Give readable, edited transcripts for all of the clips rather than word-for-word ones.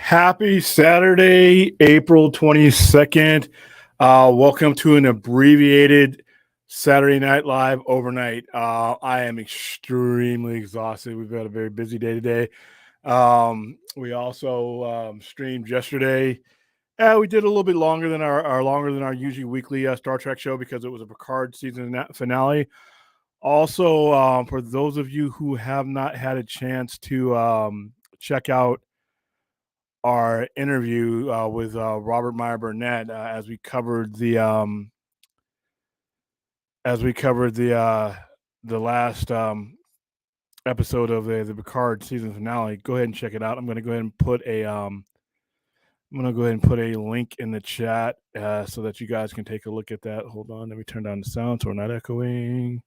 Happy Saturday, April 22nd. Welcome to an abbreviated Saturday Night Live overnight. I am extremely exhausted. We've had a very busy day today. We also streamed yesterday. We did a little bit longer than our usually weekly Star Trek show because it was a Picard season finale. Also, for those of you who have not had a chance to check out our interview with Robert Meyer Burnett as we covered the last episode of the Picard season finale. Go ahead and check it out. I'm going to go ahead and put a link in the chat so that you guys can take a look at that. Hold on, let me turn down the sound so we're not echoing.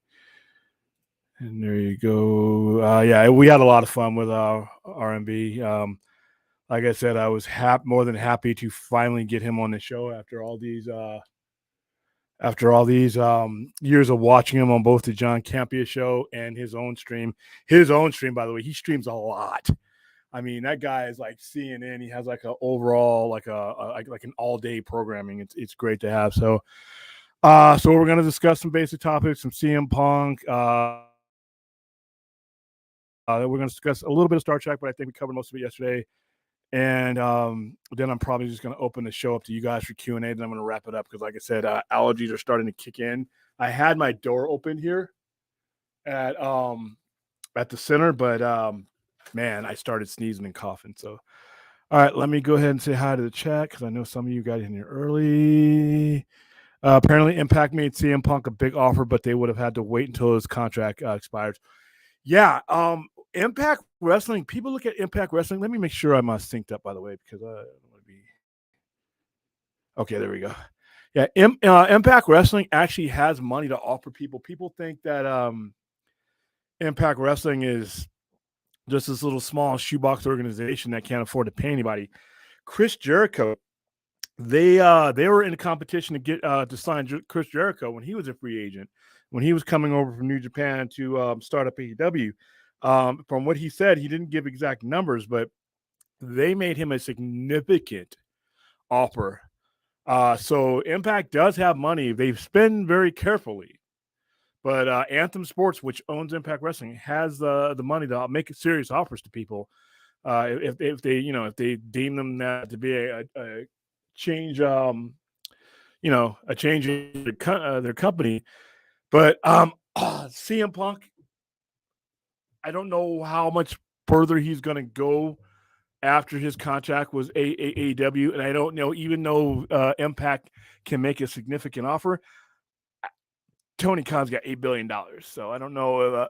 And there you go. Yeah, we had a lot of fun with RMB. Like I said, I was more than happy to finally get him on the show after all these years of watching him on both the John Campea show and his own stream. His own stream, by the way, he streams a lot. I mean, that guy is like CNN. He has like an overall like an all day programming. It's great to have. So we're gonna discuss some basic topics, some CM Punk. We're gonna discuss a little bit of Star Trek, but I think we covered most of it yesterday. And then I'm probably just going to open the show up to you guys for Q&A. Then I'm going to wrap it up because, like I said, allergies are starting to kick in. I had my door open here at the center, but man, I started sneezing and coughing. So, all right, let me go ahead and say hi to the chat because I know some of you got in here early. Apparently, Impact made CM Punk a big offer, but they would have had to wait until his contract expires. Yeah, Impact Wrestling. People look at Impact Wrestling. Let me make sure I'm synced up, by the way, because I don't want to be. Okay, there we go. Yeah, Impact Wrestling actually has money to offer people. People think that Impact Wrestling is just this little small shoebox organization that can't afford to pay anybody. Chris Jericho, they were in a competition to get to sign Chris Jericho when he was a free agent, when he was coming over from New Japan to start up AEW. From what he said, he didn't give exact numbers, but they made him a significant offer. So Impact does have money. They spend very carefully. But Anthem Sports, which owns Impact Wrestling, has the money to make serious offers to people. If they deem them that to be a change, a change in their company. But CM Punk, I don't know how much further he's going to go after his contract was AEW, and I don't know, even though Impact can make a significant offer, Tony Khan's got $8 billion. So I don't know,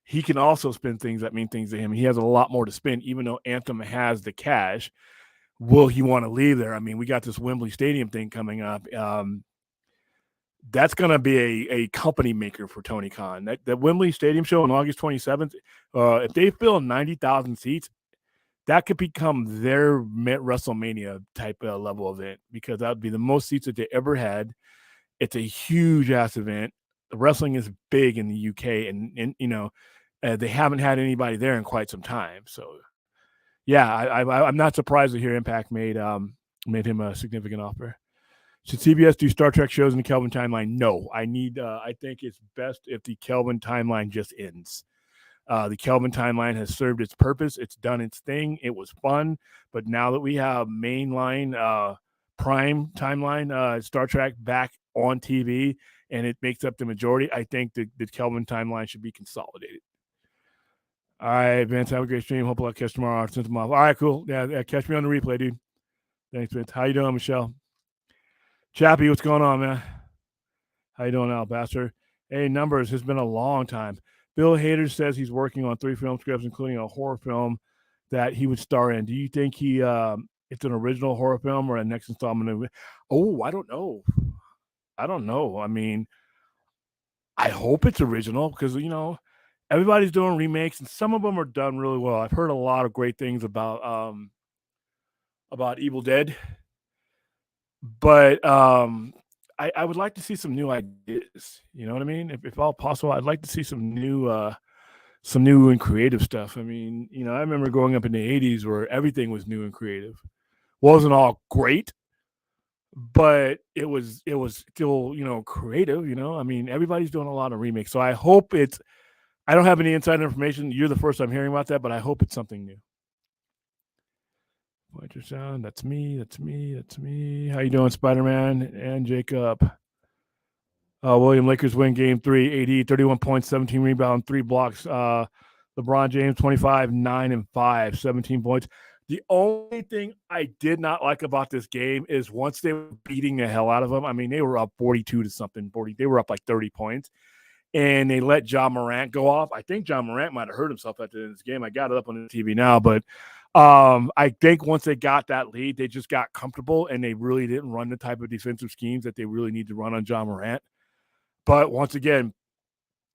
he can also spend things that mean things to him. He has a lot more to spend, even though Anthem has the cash. Will he want to leave there? I mean, we got this Wembley Stadium thing coming up. That's going to be a company maker for Tony Khan. That Wembley Stadium show on August 27th, if they fill 90,000 seats, that could become their WrestleMania type level event because that would be the most seats that they ever had. It's a huge ass event. The wrestling is big in the UK, and they haven't had anybody there in quite some time. So, yeah, I'm not surprised to hear Impact made him a significant offer. Should CBS do Star Trek shows in the Kelvin timeline? No. I think it's best if the Kelvin timeline just ends. The Kelvin timeline has served its purpose. It's done its thing. It was fun. But now that we have mainline prime timeline Star Trek back on TV and it makes up the majority, I think the Kelvin timeline should be consolidated. All right, Vince, have a great stream. Hope I'll catch tomorrow. All right, cool. Yeah, catch me on the replay, dude. Thanks, Vince. How you doing, Michelle? Chappie, what's going on, man? How you doing, Alabaster? Hey, Numbers, it's been a long time. Bill Hader says he's working on 3 film scripts, including a horror film that he would star in. Do you think it's an original horror film or a next installment of it? Oh, I don't know. I mean, I hope it's original because, everybody's doing remakes and some of them are done really well. I've heard a lot of great things about Evil Dead. But I would like to see some new ideas. You know what I mean? If all possible, I'd like to see some new some new and creative stuff. I mean, I remember growing up in the '80s where everything was new and creative. Wasn't all great, but it was still creative. I mean, everybody's doing a lot of remakes, so I hope it's. I don't have any inside information. You're the first I'm hearing about that, but I hope it's something new. Pointer sound. That's me. That's me. That's me. How you doing, Spider-Man and Jacob? William Lakers win game 3, AD 31 points, 17 rebounds, 3 blocks. LeBron James 25, 9 and 5, 17 points. The only thing I did not like about this game is once they were beating the hell out of them. I mean, they were up 42 to something. They were up like 30 points, and they let Ja Morant go off. I think Ja Morant might have hurt himself at the end of this game. I got it up on the TV now, but I think once they got that lead, they just got comfortable, and they really didn't run the type of defensive schemes that they really need to run on Ja Morant. But once again,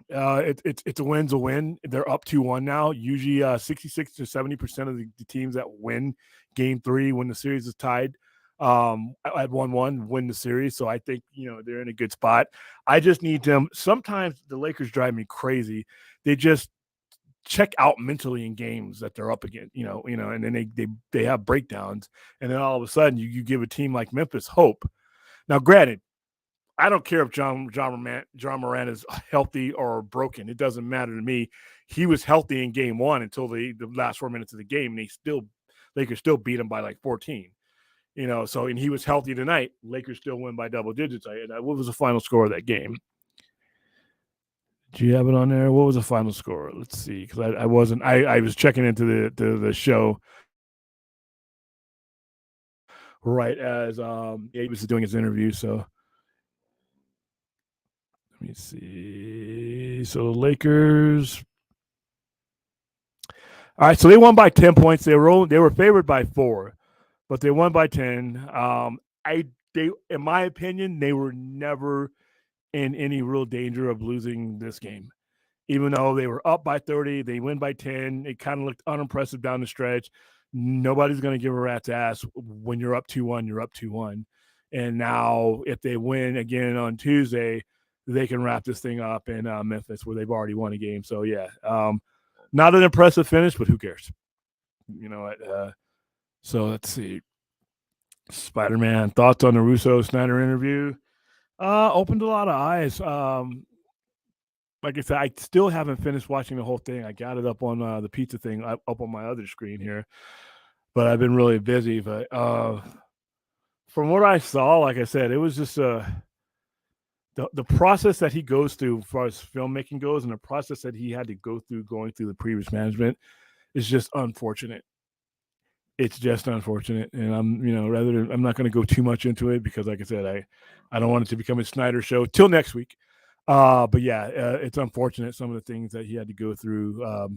it's a win's a win. They're up 2-1 now. Usually 66 to 70% of the teams that win game 3 when the series is tied at 1-1 win the series. So I think, they're in a good spot. I just need them. Sometimes the Lakers drive me crazy. They just check out mentally in games that they're up against, and then they have breakdowns. And then all of a sudden you give a team like Memphis hope. Now, granted, I don't care if John Morant is healthy or broken. It doesn't matter to me. He was healthy in game 1 until the last 4 minutes of the game, and Lakers still beat him by like 14. So, and he was healthy tonight. Lakers still win by double digits. What was the final score of that game? Do you have it on there? What was the final score? Let's see, because I wasn't. I was checking into the show right as he was doing his interview. So let me see. So the Lakers. All right, so they won by 10 points. They were favored by 4, but they won by 10. In my opinion, they were never in any real danger of losing this game. Even though they were up by 30, they win by 10. It kind of looked unimpressive down the stretch. Nobody's going to give a rat's ass when you're up 2-1. You're up 2-1, and now if they win again on Tuesday, they can wrap this thing up in Memphis where they've already won a game. So yeah. Not an impressive finish, but who cares? So let's see. Spider-Man, thoughts on the Russo-Snyder interview? Opened a lot of eyes. Like I said, I still haven't finished watching the whole thing. I got it up on the pizza thing up on my other screen here, but I've been really busy. But from what I saw, like I said, it was just the process that he goes through as far as filmmaking goes, and the process that he had to go through going through the previous management is just unfortunate. It's just unfortunate, and I'm not going to go too much into it because, like I said, I don't want it to become a Snyder show till next week. But yeah, it's unfortunate some of the things that he had to go through.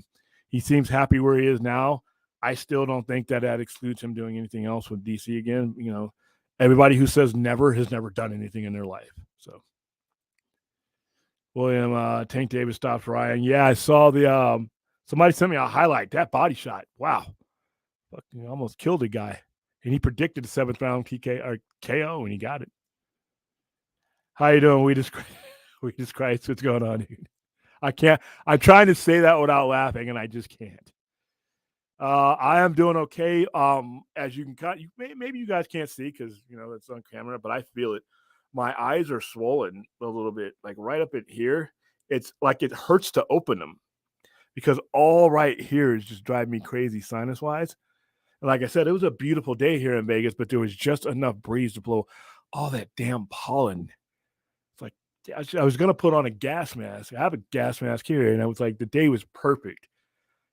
He seems happy where he is now. I still don't think that excludes him doing anything else with DC again. Everybody who says never has never done anything in their life. So. William, Tank Davis stops Ryan. Yeah, I saw the somebody sent me a highlight. That body shot. Wow. Fucking almost killed a guy. And he predicted the 7th round KO and he got it. How you doing? We just Christ. What's going on, dude? I can't. I'm trying to say that without laughing, and I just can't. I am doing okay. As you can cut, maybe you guys can't see because it's on camera, but I feel it. My eyes are swollen a little bit, like right up in here. It's like it hurts to open them because all right here is just driving me crazy sinus wise. And like I said, it was a beautiful day here in Vegas, but there was just enough breeze to blow all that damn pollen. It's like I was going to put on a gas mask. I have a gas mask here, and I was like, the day was perfect.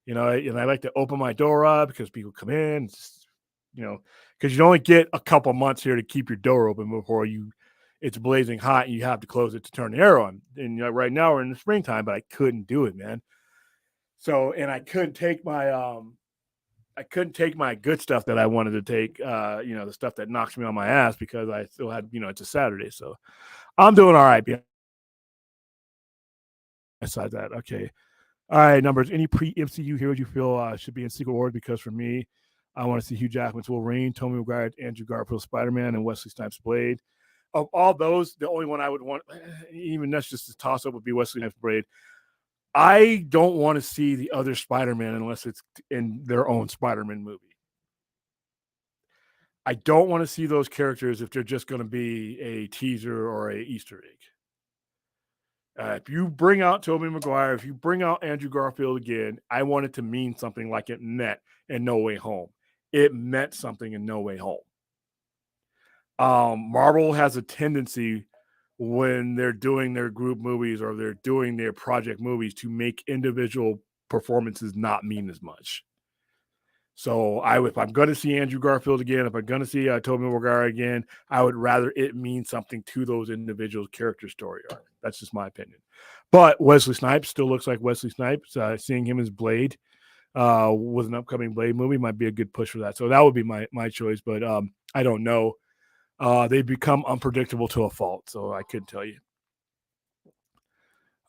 And I like to open my door up because people come in, because you only get a couple months here to keep your door open before it's blazing hot and you have to close it to turn the air on. And right now we're in the springtime, but I couldn't do it, man. So, and I couldn't take my good stuff that I wanted to take, the stuff that knocks me on my ass because I still had, it's a Saturday. So I'm doing all right. Besides that, okay. All right, numbers. Any pre-MCU heroes you feel should be in Secret Wars? Because for me, I want to see Hugh Jackman's Wolverine, Tobey Maguire, Andrew Garfield's Spider-Man, and Wesley Snipes' Blade. Of all those, the only one I would want, even that's just a toss-up, would be Wesley Snipes' Blade. I don't want to see the other Spider-Man unless it's in their own Spider-Man movie. I don't want to see those characters if they're just going to be a teaser or a Easter egg. If you bring out Tobey Maguire, if you bring out Andrew Garfield again, I want it to mean something like it meant in No Way Home. It meant something in No Way Home. Marvel has a tendency when they're doing their group movies or they're doing their project movies to make individual performances not mean as much. So if I'm going to see Andrew Garfield again, if I'm going to see Tobey Maguire again, I would rather it mean something to those individual character story arc. That's just my opinion. But Wesley Snipes still looks like Wesley Snipes. Seeing him as Blade with an upcoming Blade movie might be a good push for that. So that would be my choice. But I don't know. They become unpredictable to a fault. So I couldn't tell you.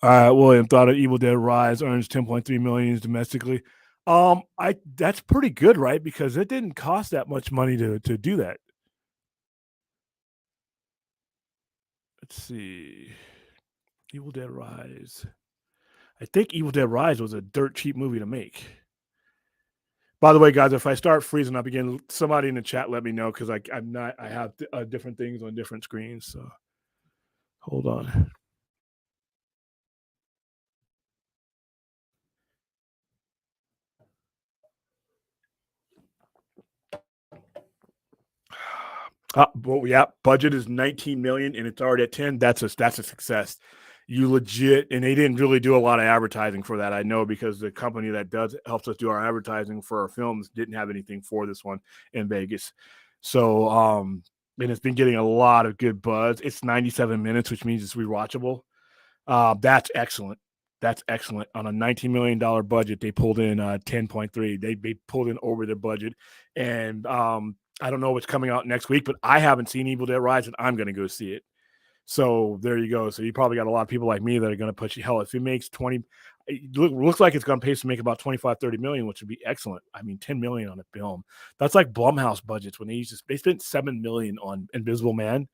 All right, William thought of Evil Dead Rise earns 10.3 million domestically. That's pretty good, right? Because it didn't cost that much money to do that. Let's see. Evil Dead Rise. I think Evil Dead Rise was a dirt cheap movie to make. By the way, guys, if I start freezing up again, somebody in the chat let me know because I have different things on different screens. So hold on. Well, yeah, budget is 19 million and it's already at 10. That's a success. You legit, and they didn't really do a lot of advertising for that. I know because the company that helps us do our advertising for our films didn't have anything for this one in Vegas. So, and it's been getting a lot of good buzz. It's 97 minutes, which means it's rewatchable. That's excellent. That's excellent. On a $19 million budget, they pulled in 10.3. They pulled in over their budget, and I don't know what's coming out next week, but I haven't seen Evil Dead Rise, and I'm going to go see it. So there you go. So you probably got a lot of people like me that are going to push you. Hell, if it makes 20, it looks like it's going to pace to make about 25, 30 million, which would be excellent. I mean, 10 million on a film. That's like Blumhouse budgets when they spent 7 million on Invisible Man.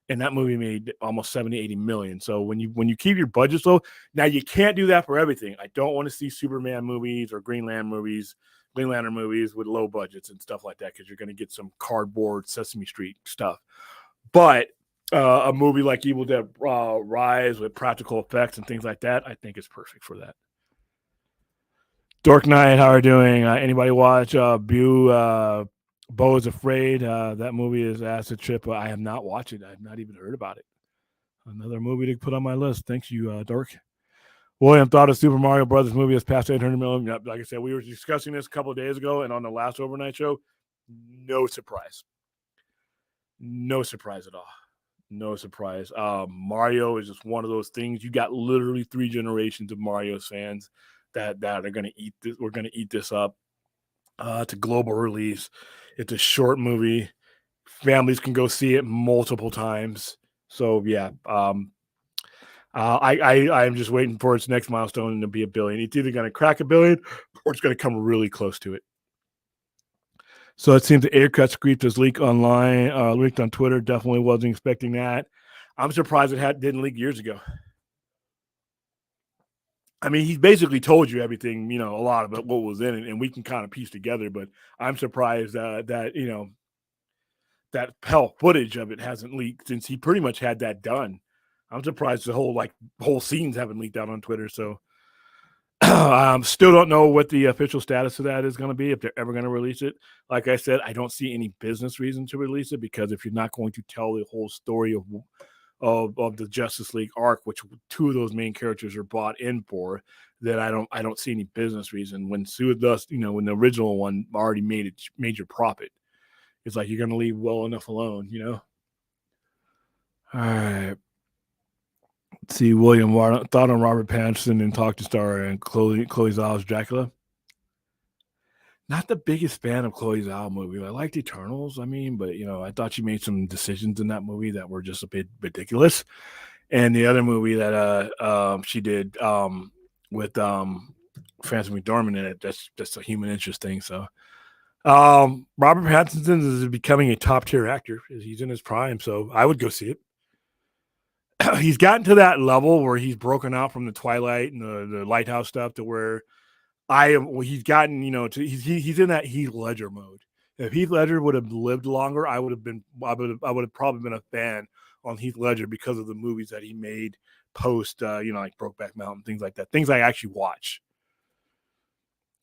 And that movie made almost 70, 80 million. So when you keep your budgets low, now you can't do that for everything. I don't want to see Superman movies or Green Lantern movies with low budgets and stuff like that because you're going to get some cardboard Sesame Street stuff. But a movie like Evil Dead Rise with practical effects and things like that, I think is perfect for that. Dork Knight, how are you doing? Anybody watch Beau is Afraid? That movie is acid trip. I have not watched it. I've not even heard about it. Another movie to put on my list. Thanks you, Dork. William thought a Super Mario Brothers movie has passed 800 million. Like I said, we were discussing this a couple of days ago, and on the last overnight show, no surprise. No surprise at all. No surprise. Mario is just one of those things. You got literally 3 generations of Mario's fans that are going to eat this. We're going to eat this up. It's a global release. It's a short movie. Families can go see it multiple times. So yeah, I'm just waiting for its next milestone to be $1 billion. It's either going to crack $1 billion or it's going to come really close to it. So it seems the Aircut script is leaked online, leaked on Twitter. Definitely wasn't expecting that. I'm surprised it didn't leak years ago. I mean, he's basically told you everything, a lot about what was in it, and we can kind of piece together. But I'm surprised that that footage of it hasn't leaked since he pretty much had that done. I'm surprised the whole scenes haven't leaked out on Twitter. So still don't know what the official status of that is going to be, if they're ever going to release it. Like I said, I don't see any business reason to release it because if you're not going to tell the whole story of the Justice League arc, which 2 of those main characters are bought in for, then I don't see any business reason. When Suicide, when the original one already made its major profit, it's like you're going to leave well enough alone, All right. Let's see, William, thought on Robert Pattinson and Talk to Star and Chloe Zhao's Dracula. Not the biggest fan of Chloe Zhao movie. I liked Eternals, but I thought she made some decisions in that movie that were just a bit ridiculous. And the other movie that she did with Frances McDormand in it, that's just a human interest thing. So Robert Pattinson is becoming a top tier actor. He's in his prime, so I would go see it. he's gotten to that level where he's broken out from the Twilight and the Lighthouse stuff to where he's gotten, he's in that Heath Ledger mode. If Heath Ledger would have lived longer, I would have probably been a fan on Heath Ledger because of the movies that he made post, like Brokeback Mountain, things like that, things I actually watch.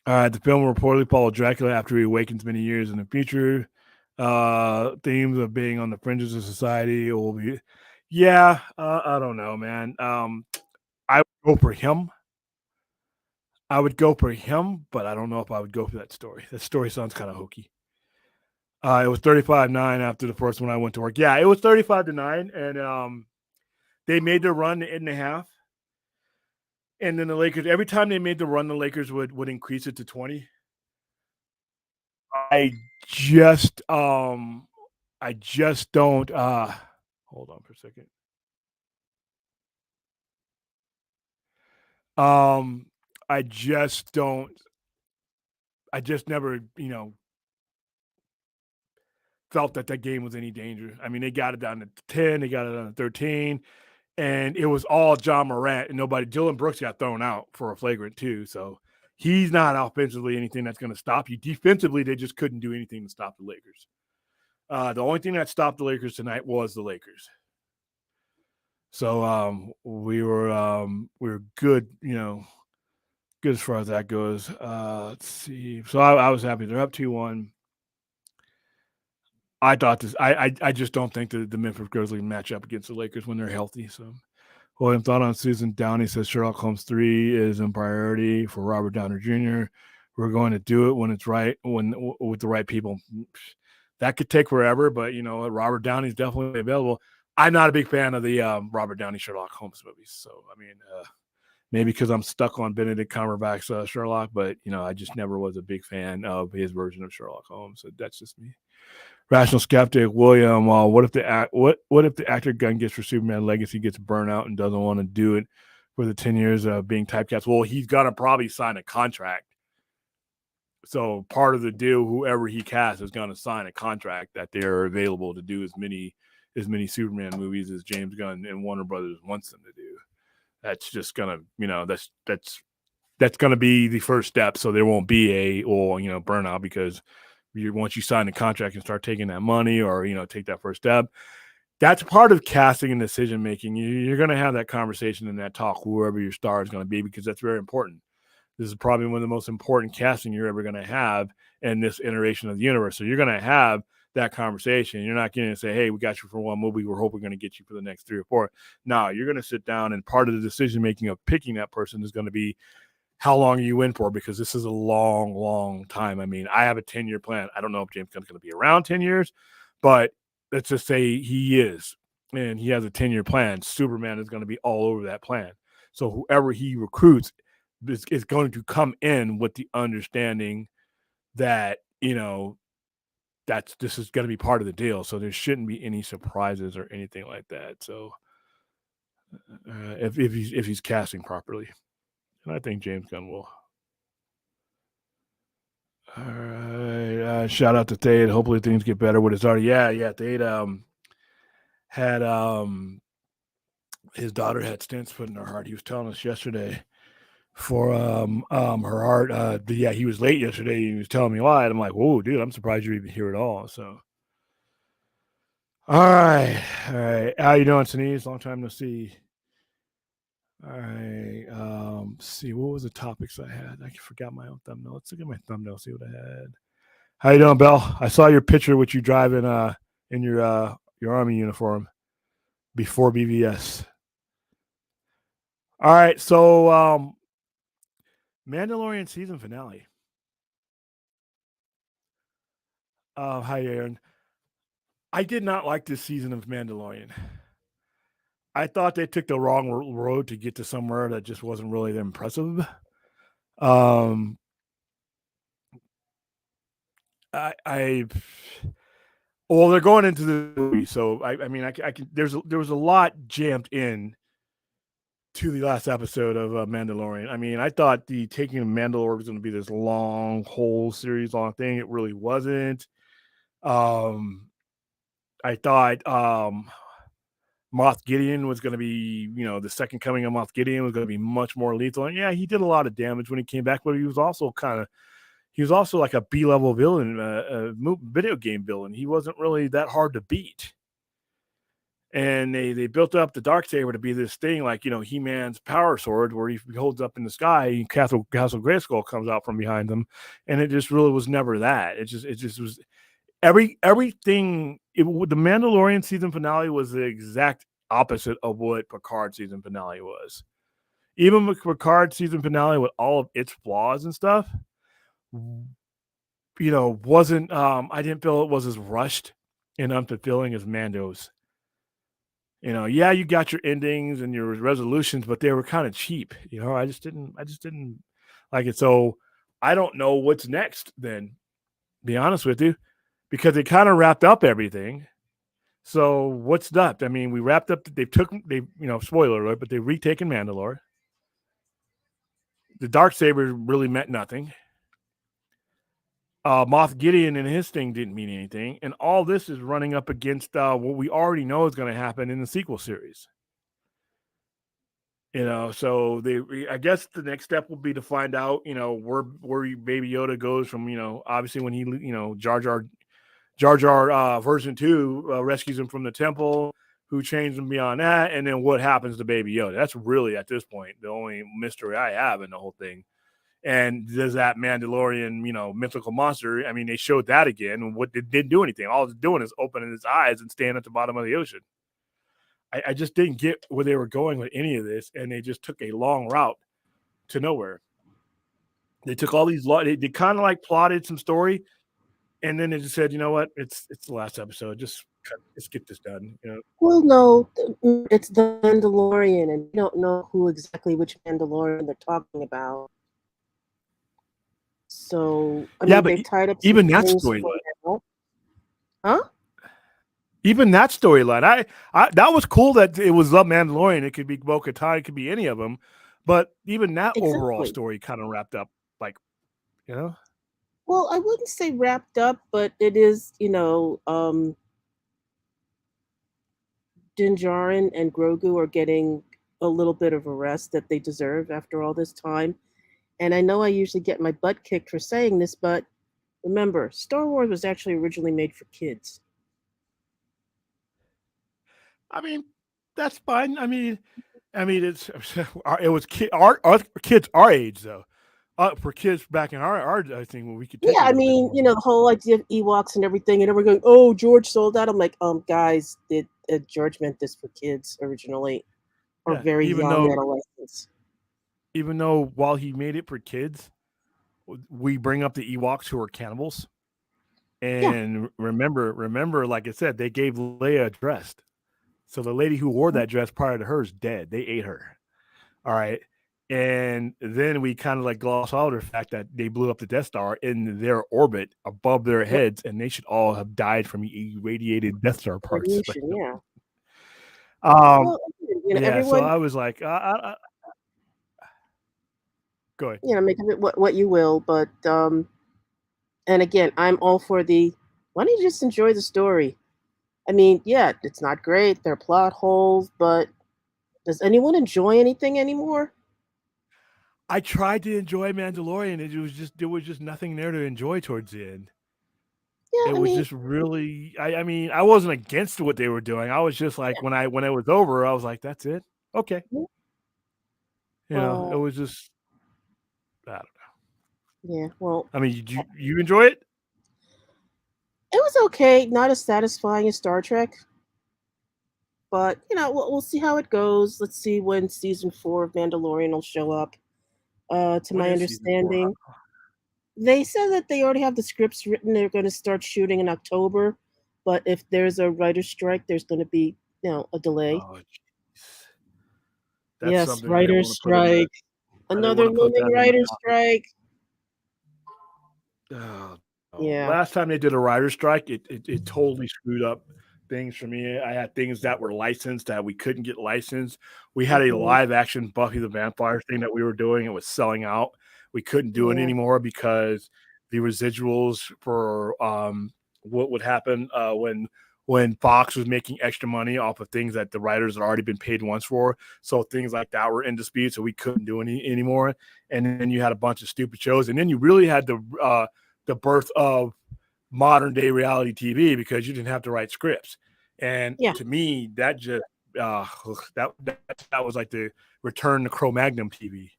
The film will reportedly follow Dracula after he awakens many years in the future. Themes of being on the fringes of society will be, I don't know, man. I would go for him. But I don't know if I would go for that story. That story sounds kind of hokey. It was 35-9 after the first one I went to work. Yeah, it was 35-9, and they made their run to 8.5. And then the Lakers, every time they made the run, the Lakers would increase it to 20. I just don't hold on for a second. I just never, felt that game was any danger. I mean, they got it down to 10, they got it down to 13, and it was all John Morant and nobody. Dylan Brooks got thrown out for a flagrant too, so he's not offensively anything that's going to stop you. Defensively, they just couldn't do anything to stop the Lakers. The only thing that stopped the Lakers tonight was the Lakers. So we were good, good as far as that goes. Let's see. So I was happy. They're up 2-1. I thought this. I just don't think the Memphis Grizzlies match up against the Lakers when they're healthy. So, William thought on Susan Downey says Sherlock Holmes 3 is in priority for Robert Downey Jr. We're going to do it when it's right, with the right people. That could take forever, but Robert Downey's definitely available. I'm not a big fan of the Robert Downey Sherlock Holmes movies. So, I mean, maybe because I'm stuck on Benedict Cumberbatch's Sherlock, but I just never was a big fan of his version of Sherlock Holmes. So that's just me. Rational skeptic William. What if the actor gun gets for Superman Legacy gets burned out and doesn't want to do it for the 10 years of being typecast? Well, he's gonna probably sign a contract. So part of the deal, whoever he casts is gonna sign a contract that they're available to do as many Superman movies as James Gunn and Warner Brothers wants them to do. That's just gonna, that's gonna be the first step. So there won't be a burnout because once you sign the contract and start taking that money or take that first step, that's part of casting and decision making. You're going to have that conversation and that talk, whoever your star is going to be, because that's very important. This is probably one of the most important casting you're ever going to have in this iteration of the universe. So you're going to have that conversation. You're not going to say, hey, we got you for one movie, we're hoping we're going to get you for the next 3 or 4. No, you're going to sit down, and part of the decision making of picking that person is going to be, how long are you in for? Because this is a long, long time. I mean, I have a 10-year plan. I don't know if James Gunn's going to be around 10 years, but let's just say he is, and he has a 10-year plan. Superman is going to be all over that plan. So whoever he recruits is going to come in with the understanding that, this is going to be part of the deal. So there shouldn't be any surprises or anything like that. So if he's casting properly. And I think James Gunn will. All right. Shout out to Thade. Hopefully things get better with his daughter. Yeah. Thade had his daughter had stents put in her heart. He was telling us yesterday for her heart. He was late yesterday. He was telling me why. And I'm like, whoa, dude, I'm surprised you're even here at all. So, all right. How you doing, Denise? Long time no see. All right. See, what was the topics I had? I forgot my own thumbnail. Let's look at my thumbnail, see what I had. How you doing, Belle? I saw your picture with you driving in your Army uniform before BVS. All right, so Mandalorian season finale. Hi, Aaron. I did not like this season of Mandalorian. I thought they took the wrong road to get to somewhere that just wasn't really that impressive. Well, they're going into the movie, so I mean, I can. There was a lot jammed in to the last episode of Mandalorian. I mean, I thought the taking of Mandalore was going to be this long, whole series long thing. It really wasn't. I thought Moff Gideon was going to be, the second coming of Moff Gideon was going to be much more lethal. And yeah, he did a lot of damage when he came back, but he was also like a B-level villain, video game villain. He wasn't really that hard to beat. And they built up the Darksaber to be this thing like, He-Man's power sword where he holds up in the sky and Castle Grayskull comes out from behind them. And it just really was never that. It just was everything. The Mandalorian season finale was the exact opposite of what Picard season finale was. Even with Picard season finale with all of its flaws and stuff, wasn't I didn't feel it was as rushed and unfulfilling as Mando's. Yeah, you got your endings and your resolutions, but they were kind of cheap. I just didn't like it. So I don't know what's next then, be honest with you, because they kind of wrapped up everything. So what's left? I mean, we wrapped up. Spoiler alert, but they've retaken Mandalore. The Darksaber really meant nothing. Moff Gideon and his thing didn't mean anything. And all this is running up against what we already know is going to happen in the sequel series. So I guess the next step will be to find out, where Baby Yoda goes from, obviously when he, Jar Jar version 2 rescues him from the temple, who changed him beyond that, and then what happens to Baby Yoda. That's really, at this point, the only mystery I have in the whole thing. And does that Mandalorian, mythical monster, I mean, they showed that again, and what didn't do anything. All it's doing is opening its eyes and staying at the bottom of the ocean. I just didn't get where they were going with any of this, and they just took a long route to nowhere. They took all these, they kind of like plotted some story, and then they just said, you know what, it's the last episode, just get this done. Well, no, it's the Mandalorian, and we don't know which Mandalorian they're talking about. So, But they've tied up even that things storyline, huh? Even that storyline, I that was cool that it was the Mandalorian. It could be Bo-Katan, it could be any of them, but even that overall story kind of wrapped up, like, Well, I wouldn't say wrapped up, but it is, Din Djarin and Grogu are getting a little bit of a rest that they deserve after all this time. And I know I usually get my butt kicked for saying this, but remember, Star Wars was actually originally made for kids. I mean, that's fine. I mean, it was kids our age though. For kids back in our I think we could take. Yeah, I mean, the whole idea of Ewoks and everything, and everyone going, "Oh, George sold that." I'm like, guys, George meant this for kids originally, or very young adolescents. Even though while he made it for kids, we bring up the Ewoks who are cannibals, and remember, like I said, they gave Leia a dress. So the lady who wore that dress prior to her is dead. They ate her. All right. And then we kind of like gloss over the fact that they blew up the Death Star in their orbit above their heads, and they should all have died from irradiated Death Star parts. Yeah. Everyone, so I was like, go ahead. Make of it what you will, but and again, I'm all for why don't you just enjoy the story? I mean, yeah, it's not great. There are plot holes, but does anyone enjoy anything anymore? I tried to enjoy Mandalorian, and there was just nothing there to enjoy towards the end. Yeah, it was just really. I mean, I wasn't against what they were doing. I was just like, when it was over, I was like, that's it. Okay. It was just. I don't know. Yeah. Well. I mean, did you enjoy it? It was okay. Not as satisfying as Star Trek. But we'll see how it goes. Let's see when season 4 of Mandalorian will show up. To my understanding, they said that they already have the scripts written. They're going to start shooting in October, but if there's a writer's strike, there's going to be a delay. Oh, yes, writer's strike. Another looming writer's strike. Oh, yeah. Last time they did a writer's strike, it totally screwed up things for me. I had things that were licensed that we couldn't get licensed. We had a live action Buffy the Vampire thing that we were doing. It was selling out. We couldn't do it anymore because the residuals for what would happen when when Fox was making extra money off of things that the writers had already been paid once for. So things like that were in dispute, so we couldn't do any anymore. And then you had a bunch of stupid shows, and then you really had the birth of modern day reality TV because you didn't have to write scripts. And Yeah. to me, that just that was like the return to Cro-Magnon TV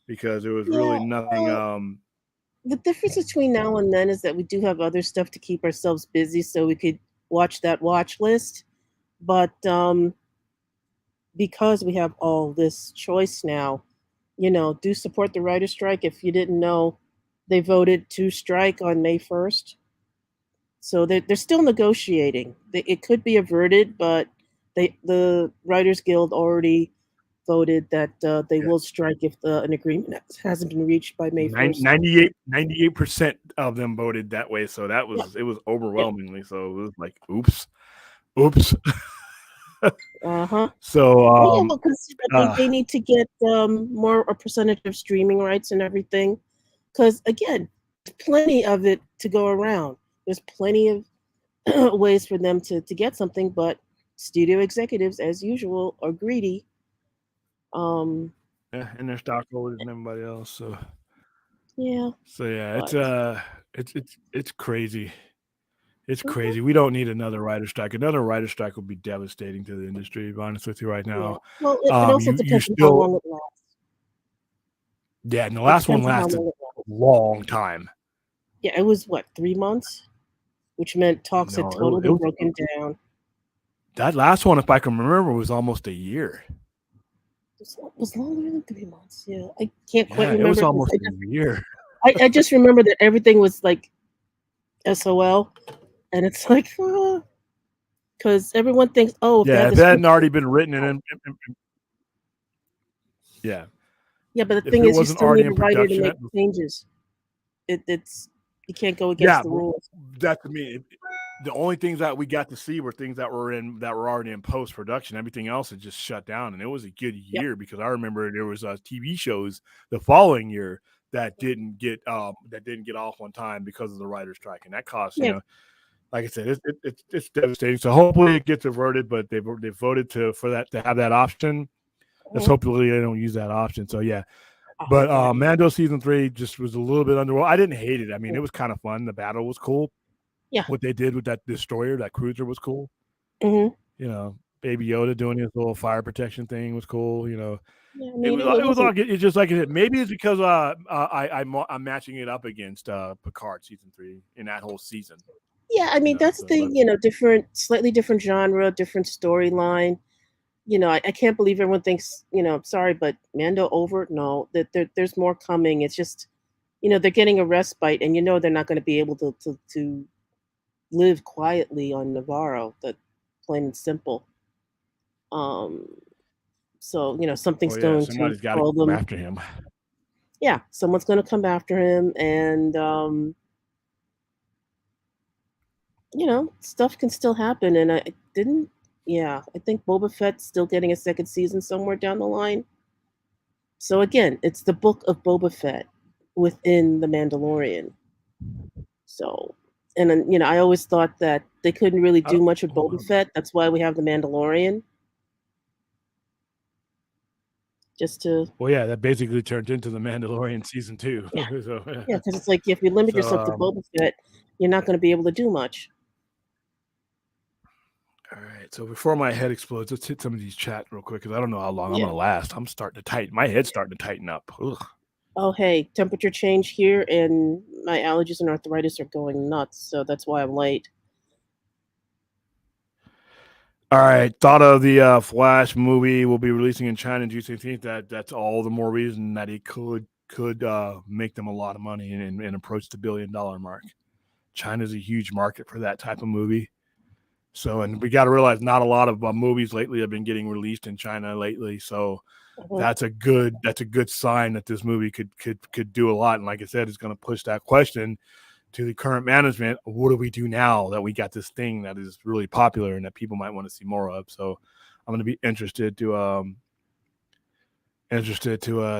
because there was really Yeah. nothing. The difference between now and then is that we do have other stuff to keep ourselves busy, so we could watch that watch list. But because we have all this choice now, do support the writer strike. If you didn't know, they voted to strike on May 1st. So they're still negotiating. It could be averted, but the Writers Guild already voted that they will strike if an agreement hasn't been reached by May 1st. 98% of them voted that way. So it was overwhelmingly. So it was like, oops. Uh-huh. So Because they need to get more a percentage of streaming rights and everything. Because again, there's plenty of it to go around. There's plenty of ways for them to get something, but studio executives, as usual, are greedy. And their stockholders and everybody else. So yeah. It's crazy. It's crazy. We don't need another writer strike. Another writer strike would be devastating to the industry, to be honest with you right now. Yeah. Well, it also depends on how long it lasts. Yeah, and the last one lasted a long time. Yeah, it was 3 months? Which meant talks had totally broken down. That last one, if I can remember, was almost a year. It was longer than 3 months. Yeah, I can't quite remember. It was almost a year. I just remember that everything was like SOL, and it's like, because everyone thinks, if it hadn't already been written and yeah. Yeah, but the thing is, you still need a writer to make changes. It's you can't go against the rules. That to me, the only things that we got to see were things that were already in post production. Everything else had just shut down, and it was a good year because I remember there was TV shows the following year that didn't get off on time because of the writer's strike, and that cost like I said, it's devastating. So hopefully it gets averted, but they voted to have that option. Let's hopefully they don't use that option. So yeah. But Mando season 3 just was a little bit underwhelming. I didn't hate it. I mean, it was kind of fun. The battle was cool. Yeah. What they did with that destroyer, that cruiser was cool. Mm-hmm. Baby Yoda doing his little fire protection thing was cool. Yeah, I mean, it's just like it. Maybe it's because I'm matching it up against Picard season 3 in that whole season. Yeah, I mean that's the thing. Slightly different genre, different storyline. I can't believe everyone thinks, sorry, but Mando over? No, that there's more coming. It's just, they're getting a respite, and they're not going to be able to live quietly on Navarro. That plain and simple. So something's going somebody's to call them after him. Yeah, someone's going to come after him, and stuff can still happen. And I think Boba Fett's still getting a second season somewhere down the line. So again, it's the book of Boba Fett within The Mandalorian. So, and then, I always thought that they couldn't really do much with Boba Fett. That's why we have The Mandalorian. That basically turned into The Mandalorian season 2. Yeah, because it's like if you limit yourself to Boba Fett, you're not going to be able to do much. All right, so before my head explodes, let's hit some of these chat real quick because I don't know how long I'm going to last. I'm starting to tighten. My head's starting to tighten up. Ugh. Oh, hey, temperature change here, and my allergies and arthritis are going nuts, so that's why I'm late. All right, thought of the Flash movie will be releasing in China in June 16th. That's all the more reason that it could make them a lot of money and approach the $1 billion mark. China's a huge market for that type of movie. So, and we got to realize not a lot of movies lately have been getting released in China lately. So that's a good sign that this movie could do a lot. And like I said, it's going to push that question to the current management. What do we do now that we got this thing that is really popular and that people might want to see more of? So I'm going to be interested to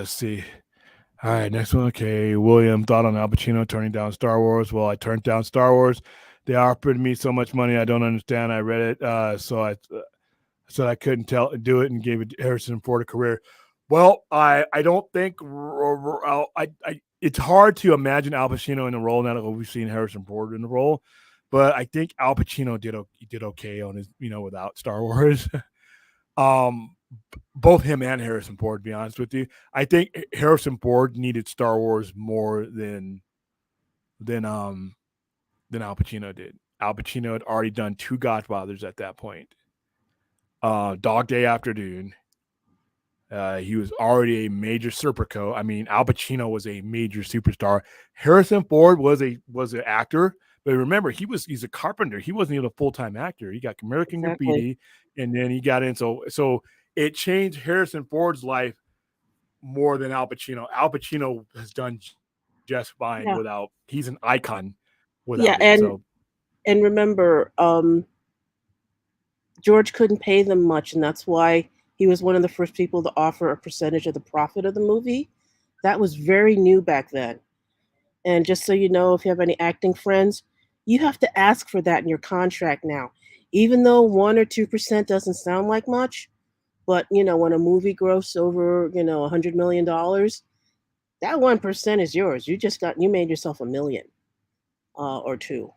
see. All right, next one. Okay, William, thought on Al Pacino turning down Star Wars. Well, I turned down Star Wars They offered me so much money I don't understand. I read it, so I said I couldn't do it and gave it Harrison Ford a career. Well, I don't think it's hard to imagine Al Pacino in the role now that we've seen Harrison Ford in the role, but I think Al Pacino did okay on his without Star Wars. um, both him and Harrison Ford. To be honest with you, I think Harrison Ford needed Star Wars more than um than Al Pacino did. Al Pacino had already done two Godfathers at that point. Dog Day Afternoon. He was already a major Serpico. I mean, Al Pacino was a major superstar. Harrison Ford was an actor, but remember, he's a carpenter. He wasn't even a full-time actor. He got American Graffiti, and then he got in. So it changed Harrison Ford's life more than Al Pacino. Al Pacino has done just fine without. He's an icon without it. And remember, George couldn't pay them much, and that's why he was one of the first people to offer a percentage of the profit of the movie. That was very new back then. And just so you know, if you have any acting friends, you have to ask for that in your contract now. Even though 1 or 2% doesn't sound like much, but when a movie grosses over, $100 million, that 1% is yours. You made yourself $1 million or two.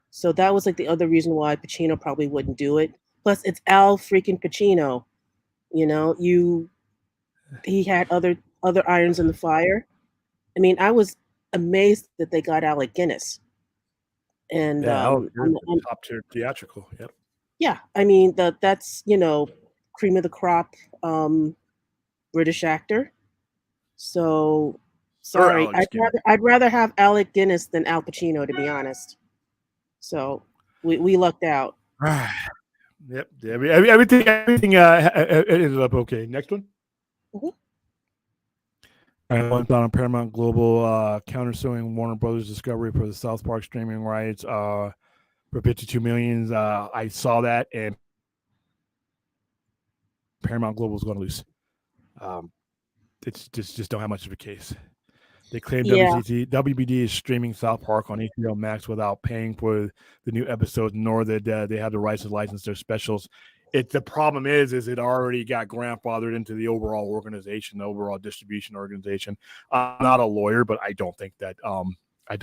So that was like the other reason why Pacino probably wouldn't do it. Plus, it's Al freaking Pacino. He had other irons in the fire. I mean, I was amazed that they got Alec Guinness. And top tier theatrical. Yep. Yeah, I mean that's cream of the crop British actor. So sorry, I'd rather have Alec Guinness than Al Pacino, to be honest. So we lucked out. Yep. Everything ended up okay. Next one. Mm-hmm. One on Paramount Global countersuing Warner Brothers Discovery for the South Park streaming rights for $52 million. I saw that, and Paramount Global is going to lose. It's just don't have much of a case. They claim WBD is streaming South Park on HBO Max without paying for the new episodes, nor that they have the rights to license their specials. The problem is it already got grandfathered into the overall organization, the overall distribution organization. I'm not a lawyer, but I don't think that I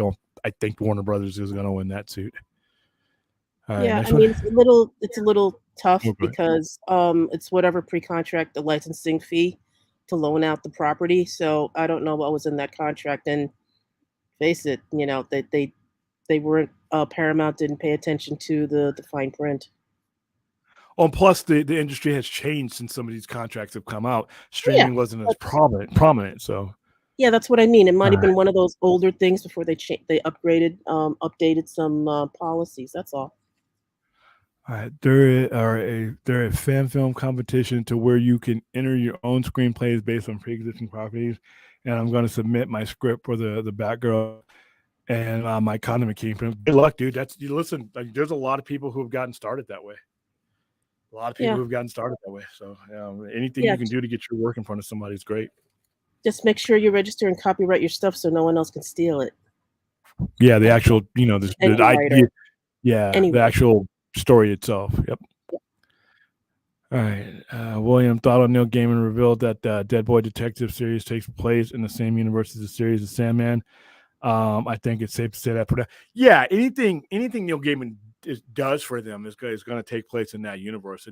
think Warner Brothers is going to win that suit. I mean, it's a little tough because it's whatever pre-contract the licensing fee to loan out the property. So I don't know what was in that contract. And face it, they weren't Paramount didn't pay attention to the fine print. Oh, and plus the industry has changed since some of these contracts have come out. Streaming wasn't as prominent. So yeah, that's what I mean. It might have been one of those older things before they updated some policies. That's all. All right, there a fan film competition to where you can enter your own screenplays based on pre-existing properties, and I'm going to submit my script for the Batgirl and my Condiment King film. Good luck, dude. Listen. There's a lot of people who have gotten started that way. A lot of people who've gotten started that way. So anything you can do to get your work in front of somebody is great. Just make sure you register and copyright your stuff so no one else can steal it. Yeah, the actual the idea. Yeah, the actual story itself. Yep. All right. William thought on Neil Gaiman revealed that Dead Boy Detective series takes place in the same universe as the series of Sandman. I think it's safe to say that. Yeah, anything Neil Gaiman does for them is going to take place in that universe.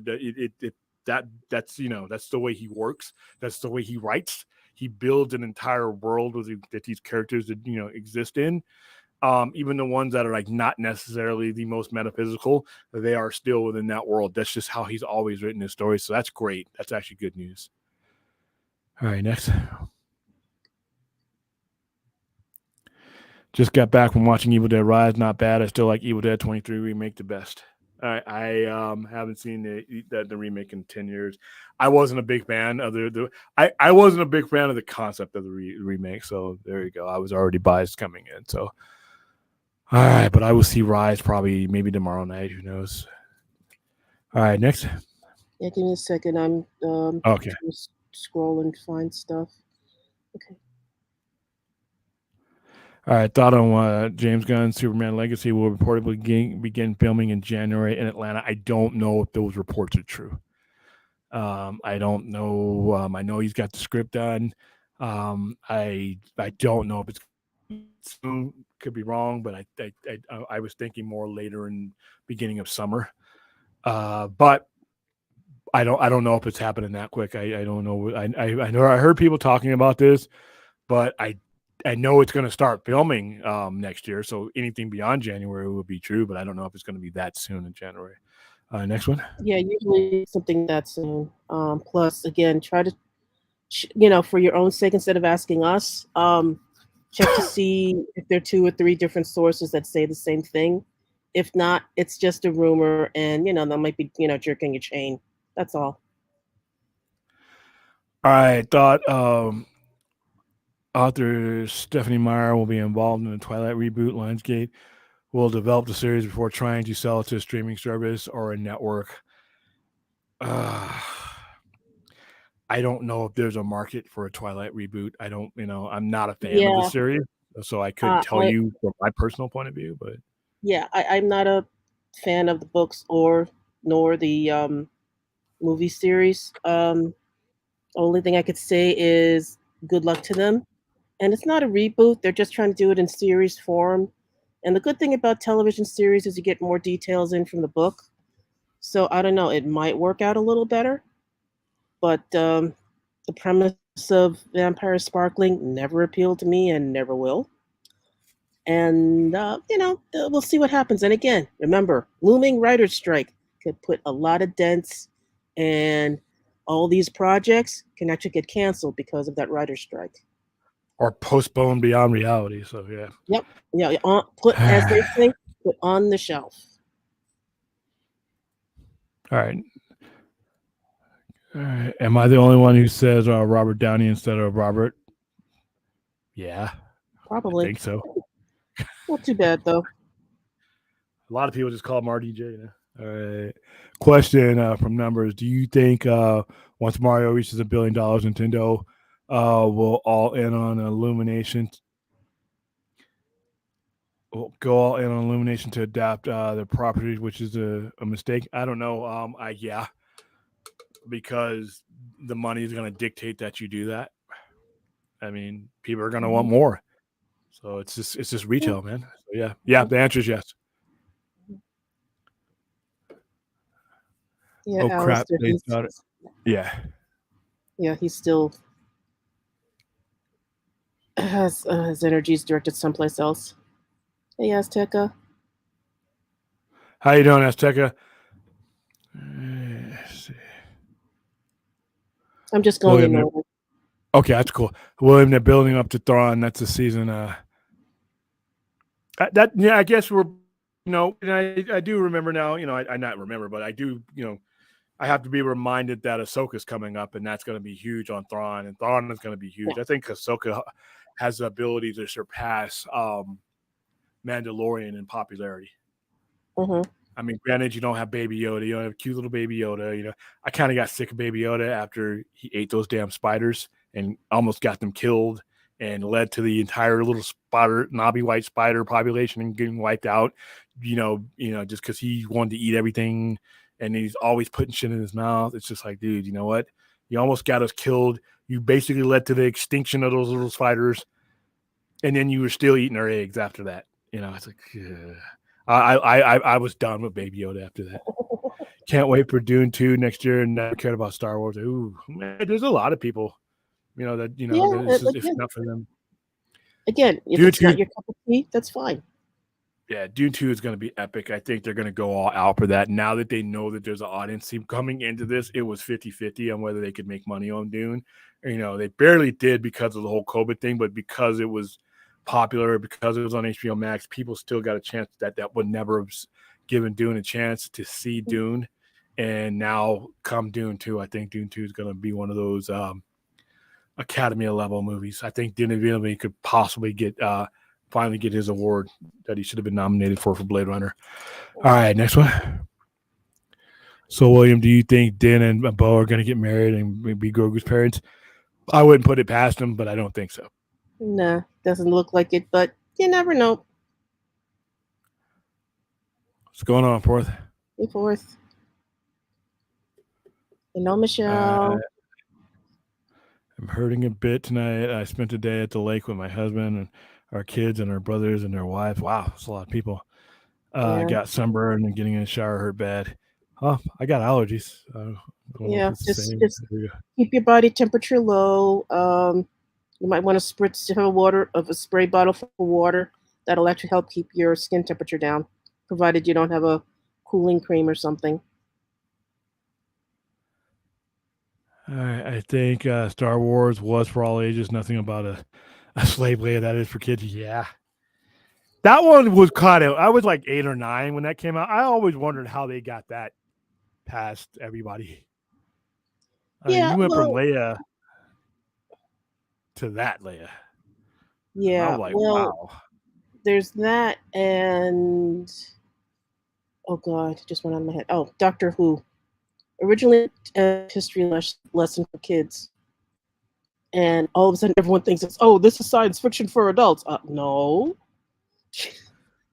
That's the way he works. That's the way he writes. He builds an entire world that these characters exist in. Even the ones that are like not necessarily the most metaphysical, they are still within that world. That's just how he's always written his stories. So that's great. That's actually good news. All right, next. Just got back from watching Evil Dead Rise. Not bad. I still like Evil Dead 23 remake the best. I haven't seen the remake in 10 years. I wasn't a big fan of I wasn't a big fan of the concept of the remake. So there you go. I was already biased coming in. So all right, but I will see Rise maybe tomorrow night. Who knows? All right, next. Yeah, give me a second. I'm okay. Scroll and find stuff. Okay. All right, thought on James Gunn's Superman Legacy will reportedly begin filming in January in Atlanta. I don't know if those reports are true. I don't know. I know he's got the script done. I don't know if it's soon. Could be wrong, but I was thinking more later in beginning of summer. But I don't know if it's happening that quick. I don't know. I know I heard people talking about this, but I know it's going to start filming next year. So anything beyond January will be true, but I don't know if it's going to be that soon in January. Next one. Yeah, usually something that soon. Plus, again, try to, for your own sake, instead of asking us, check to see if there are 2 or 3 different sources that say the same thing. If not, it's just a rumor, and that might be jerking your chain. That's all. I thought author Stephanie Meyer will be involved in the Twilight reboot. Lionsgate will develop the series before trying to sell it to a streaming service or a network. I don't know if there's a market for a Twilight reboot. I don't, I'm not a fan of the Yeah, series, so I couldn't tell I you from my personal point of view. But yeah, I'm not a fan of the books or nor the movie series. Only thing I could say is good luck to them. And it's not a reboot; they're just trying to do it in series form. And the good thing about television series is you get more details in from the book. So I don't know, it might work out a little better. But the premise of Vampire Sparkling never appealed to me and never will. And we'll see what happens. And again, remember, looming writer's strike could put a lot of dents, and all these projects can actually get canceled because of that writer's strike. or postponed beyond reality. So yeah. Yep. Yeah. Put, as they say, put on the shelf. All right. All right. Am I the only one who says Robert Downey instead of Robert? Yeah, I Probably. think so. Not too bad though. A lot of people just call him RDJ. All right. Question from Numbers. Do you think once Mario reaches $1 billion, Nintendo will all in on Illumination? Will go all in on Illumination to adapt their properties, which is a mistake. I don't know. Yeah, because the money is going to dictate that you do that. I mean, people are going to want more. So it's just retail, man. So yeah. The answer is yes. Yeah, Oh crap! Alistair. They got it. Yeah. Yeah, he still has his energies directed someplace else. Hey, Azteca. How you doing, Azteca? I'm just going in order. Okay, that's cool. William, they're building up to Thrawn. That's the season. I guess we're, and I do remember now. I not remember, but I do. I have to be reminded that Ahsoka's coming up, and that's going to be huge on Thrawn, and Thrawn is going to be huge. I think Ahsoka has the ability to surpass Mandalorian in popularity. Mm-hmm. I mean, granted, you don't have Baby Yoda. You don't have cute little Baby Yoda. I kind of got sick of Baby Yoda after he ate those damn spiders and almost got them killed and led to the entire little spider, knobby white spider population getting wiped out. Just because he wanted to eat everything and he's always putting shit in his mouth. It's just like, dude, you know what? You almost got us killed. You basically led to the extinction of those little spiders, and then you were still eating our eggs after that. It's like. Ugh. I was done with Baby Yoda after that. Can't wait for Dune 2 next year and never cared about Star Wars. Ooh, man, there's a lot of people, if not for them. Again, if Dune it's 2, not your cup of tea, that's fine. Yeah, Dune 2 is going to be epic. I think they're going to go all out for that. Now that they know that there's an audience coming into this, it was 50-50 on whether they could make money on Dune. They barely did because of the whole COVID thing, but because it was popular, because it was on HBO Max, people still got a chance that would never have given Dune a chance to see Dune. And now come Dune 2, I think Dune 2 is going to be one of those Academy level movies. I think Denis Villeneuve could possibly finally get his award that he should have been nominated for Blade Runner. All right, next one. So, William, do you think Din and Bo are going to get married and be Grogu's parents? I wouldn't put it past them, but I don't think so. Nah, doesn't look like it, but You never know. What's going on, Fourth? Be forth. Uh, Michelle. I'm hurting a bit tonight. I spent the day at the lake with my husband and our kids and our brothers and their wives. Wow, it's a lot of people. I Yeah. got sunburned and getting in the shower hurt bad. Oh, I got allergies. I don't know if Yeah. it's the Just same. just keep your body temperature low. You might want to spritz a spray bottle for water. That'll actually help keep your skin temperature down, provided you don't have a cooling cream or something. I think Star Wars was for all ages. Nothing about a slave Leia that is for kids. Yeah, that one was kind of. I was like 8 or 9 when that came out. I always wondered how they got that past everybody. I mean, Yeah, you went from well, Leia to that Leia, and I yeah, was like, well, wow. there's that, and oh god, it just went out of my head. Oh, Doctor Who, originally a history lesson for kids, and all of a sudden everyone thinks it's, oh, this is science fiction for adults. No,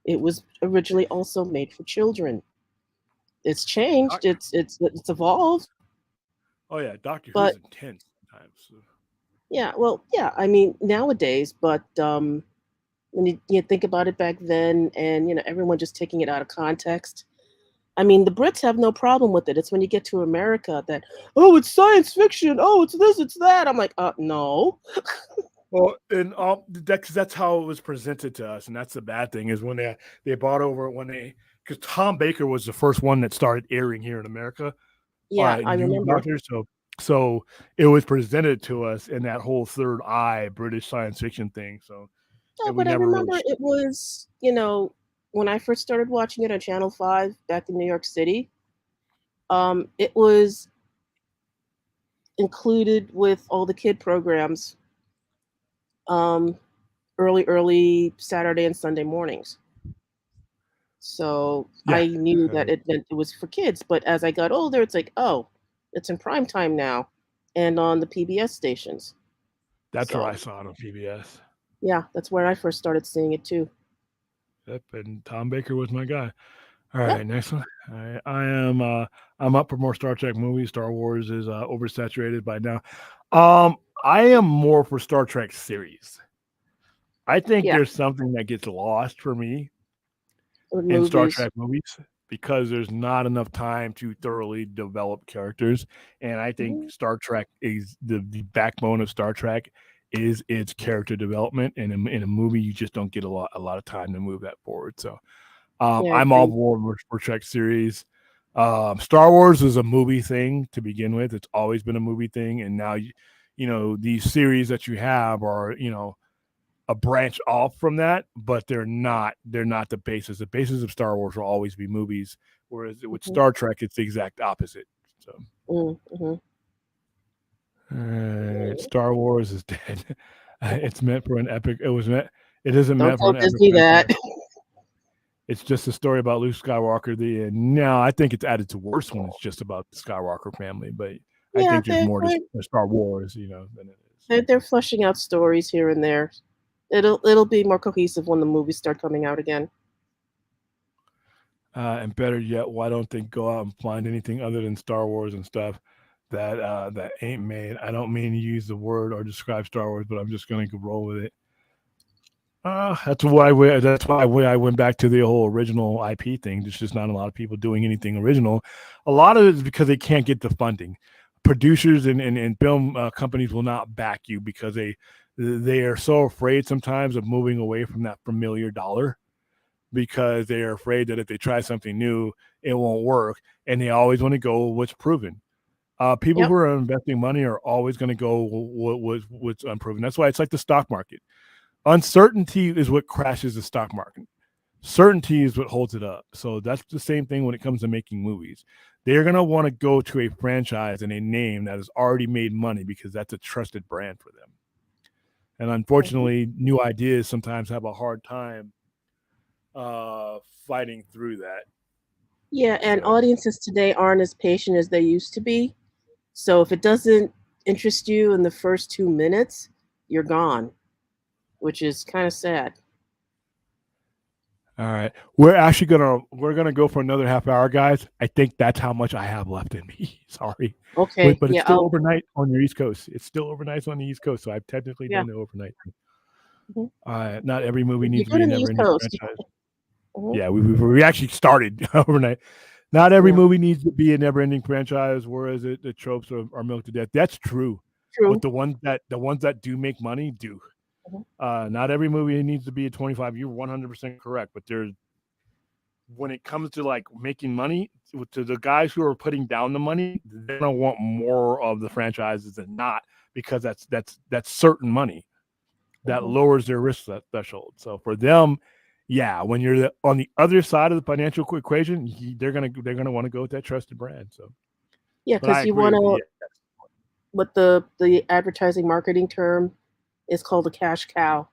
it was originally also made for children. It's changed. It's evolved. Oh yeah, Doctor Who's But intense sometimes. So. yeah, well, yeah. I mean, nowadays, but when you think about it back then, and everyone just taking it out of context. I mean, the Brits have no problem with it. It's when you get to America that, oh, it's science fiction. Oh, it's this, it's that. I'm like, no. Well, and that's how it was presented to us, and that's the bad thing is when they bought over when they because Tom Baker was the first one that started airing here in America. Yeah, I New remember. Doctor, so it was presented to us in that whole third eye British science fiction thing. So No, and we but I never really. remember it was, when I first started watching it on Channel 5 back in New York City, it was included with all the kid programs, um, early Saturday and Sunday mornings. So Yeah, I knew that it meant it was for kids. But as I got older, it's like, oh, it's in prime time now and on the PBS stations. that's where I So saw it on PBS. yeah, that's where I first started seeing it too. Yep, and Tom Baker was my guy. All Yep. right, next one. I am I'm up for more Star Trek movies. Star Wars is oversaturated by now. I am more for Star Trek series. I think Yeah. there's something that gets lost for me With in Star movies. Trek movies because there's not enough time to thoroughly develop characters. And I think Mhm. Star Trek is the backbone of Star Trek is its character development. And in a movie, you just don't get a lot of time to move that forward. So Yeah, I I'm all agree. aboard for Trek series. Star Wars is a movie thing to begin with. It's always been a movie thing, and now these series that you have are a branch off from that, but they're not the basis. The basis of Star Wars will always be movies, whereas with Hmm. Star Trek, it's the exact opposite. So, Mm-hmm. all right, Star Wars is dead. It's meant for an epic. It was meant. It isn't Don't meant for tell an epic Disney that. franchise. It's just a story about Luke Skywalker. No, I think it's added to worse when it's just about the Skywalker family. But I Yeah, think there's more to Star Wars, than it is. they're fleshing out stories here and there. It'll be more cohesive when the movies start coming out again. And better yet, why don't they go out and find anything other than Star Wars and stuff that ain't made? I don't mean to use the word or describe Star Wars, but I'm just going to roll with it. That's why I went back to the whole original IP thing. There's just not a lot of people doing anything original. A lot of it is because they can't get the funding. Producers and film companies will not back you because they are so afraid sometimes of moving away from that familiar dollar because they are afraid that if they try something new, it won't work, and they always want to go with what's proven. People Yep. who are investing money are always going to go what's unproven. That's why it's like the stock market. Uncertainty is what crashes the stock market. Certainty is what holds it up. So that's the same thing when it comes to making movies. They're going to want to go to a franchise and a name that has already made money because that's a trusted brand for them. And Mhm. unfortunately, new ideas sometimes have a hard time fighting through that. Yeah, and So audiences today aren't as patient as they used to be. So if it doesn't interest you in the first 2 minutes, you're gone, which is kind of sad. All right. We're gonna go for another half hour, guys. I think that's how much I have left in me. Sorry. Okay, But it's yeah, still overnight on your East Coast. It's still overnight on the East Coast, so I've technically yeah. done the overnight. Mhm. Not every movie You're needs to good be a on the East never-ending Coast. franchise. Mhm. Yeah, we actually started overnight. Not every Yeah, movie needs to be a never-ending franchise, whereas the tropes are milked to death. That's true, but true. the ones that do make money do. Mhm. Not every movie needs to be a 25. You're 100% correct, but there's when it comes to like making money, to the guys who are putting down the money, they're gonna want more of the franchises than not because that's certain money that Mhm. lowers their risk threshold. So for them, yeah, when you're on the other side of the financial equation, they're gonna want to go with that trusted brand. So, Yeah, but I because you agree want with you. to. Yeah. What the advertising marketing term is called a cash cow.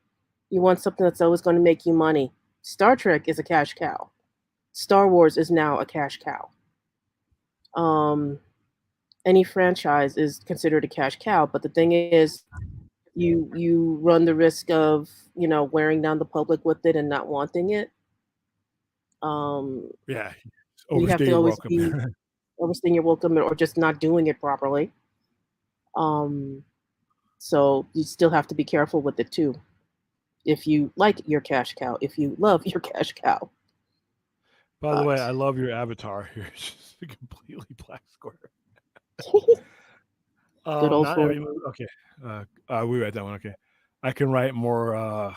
You want something that's always going to make you money. Star Trek is a cash cow. Star Wars is now a cash cow. Um, any franchise is considered a cash cow, but the thing is, you run the risk of wearing down the public with it and not wanting it. Um, Yeah, you have overstay to your always welcome. be overstaying your welcome or just not doing it properly. Um, so you still have to be careful with it too. If you like your cash cow, if you love your cash cow. By the way, But I love your avatar. You're just a completely black square. good old Not Ford. every movie. Okay, we read that one. Okay, I can write more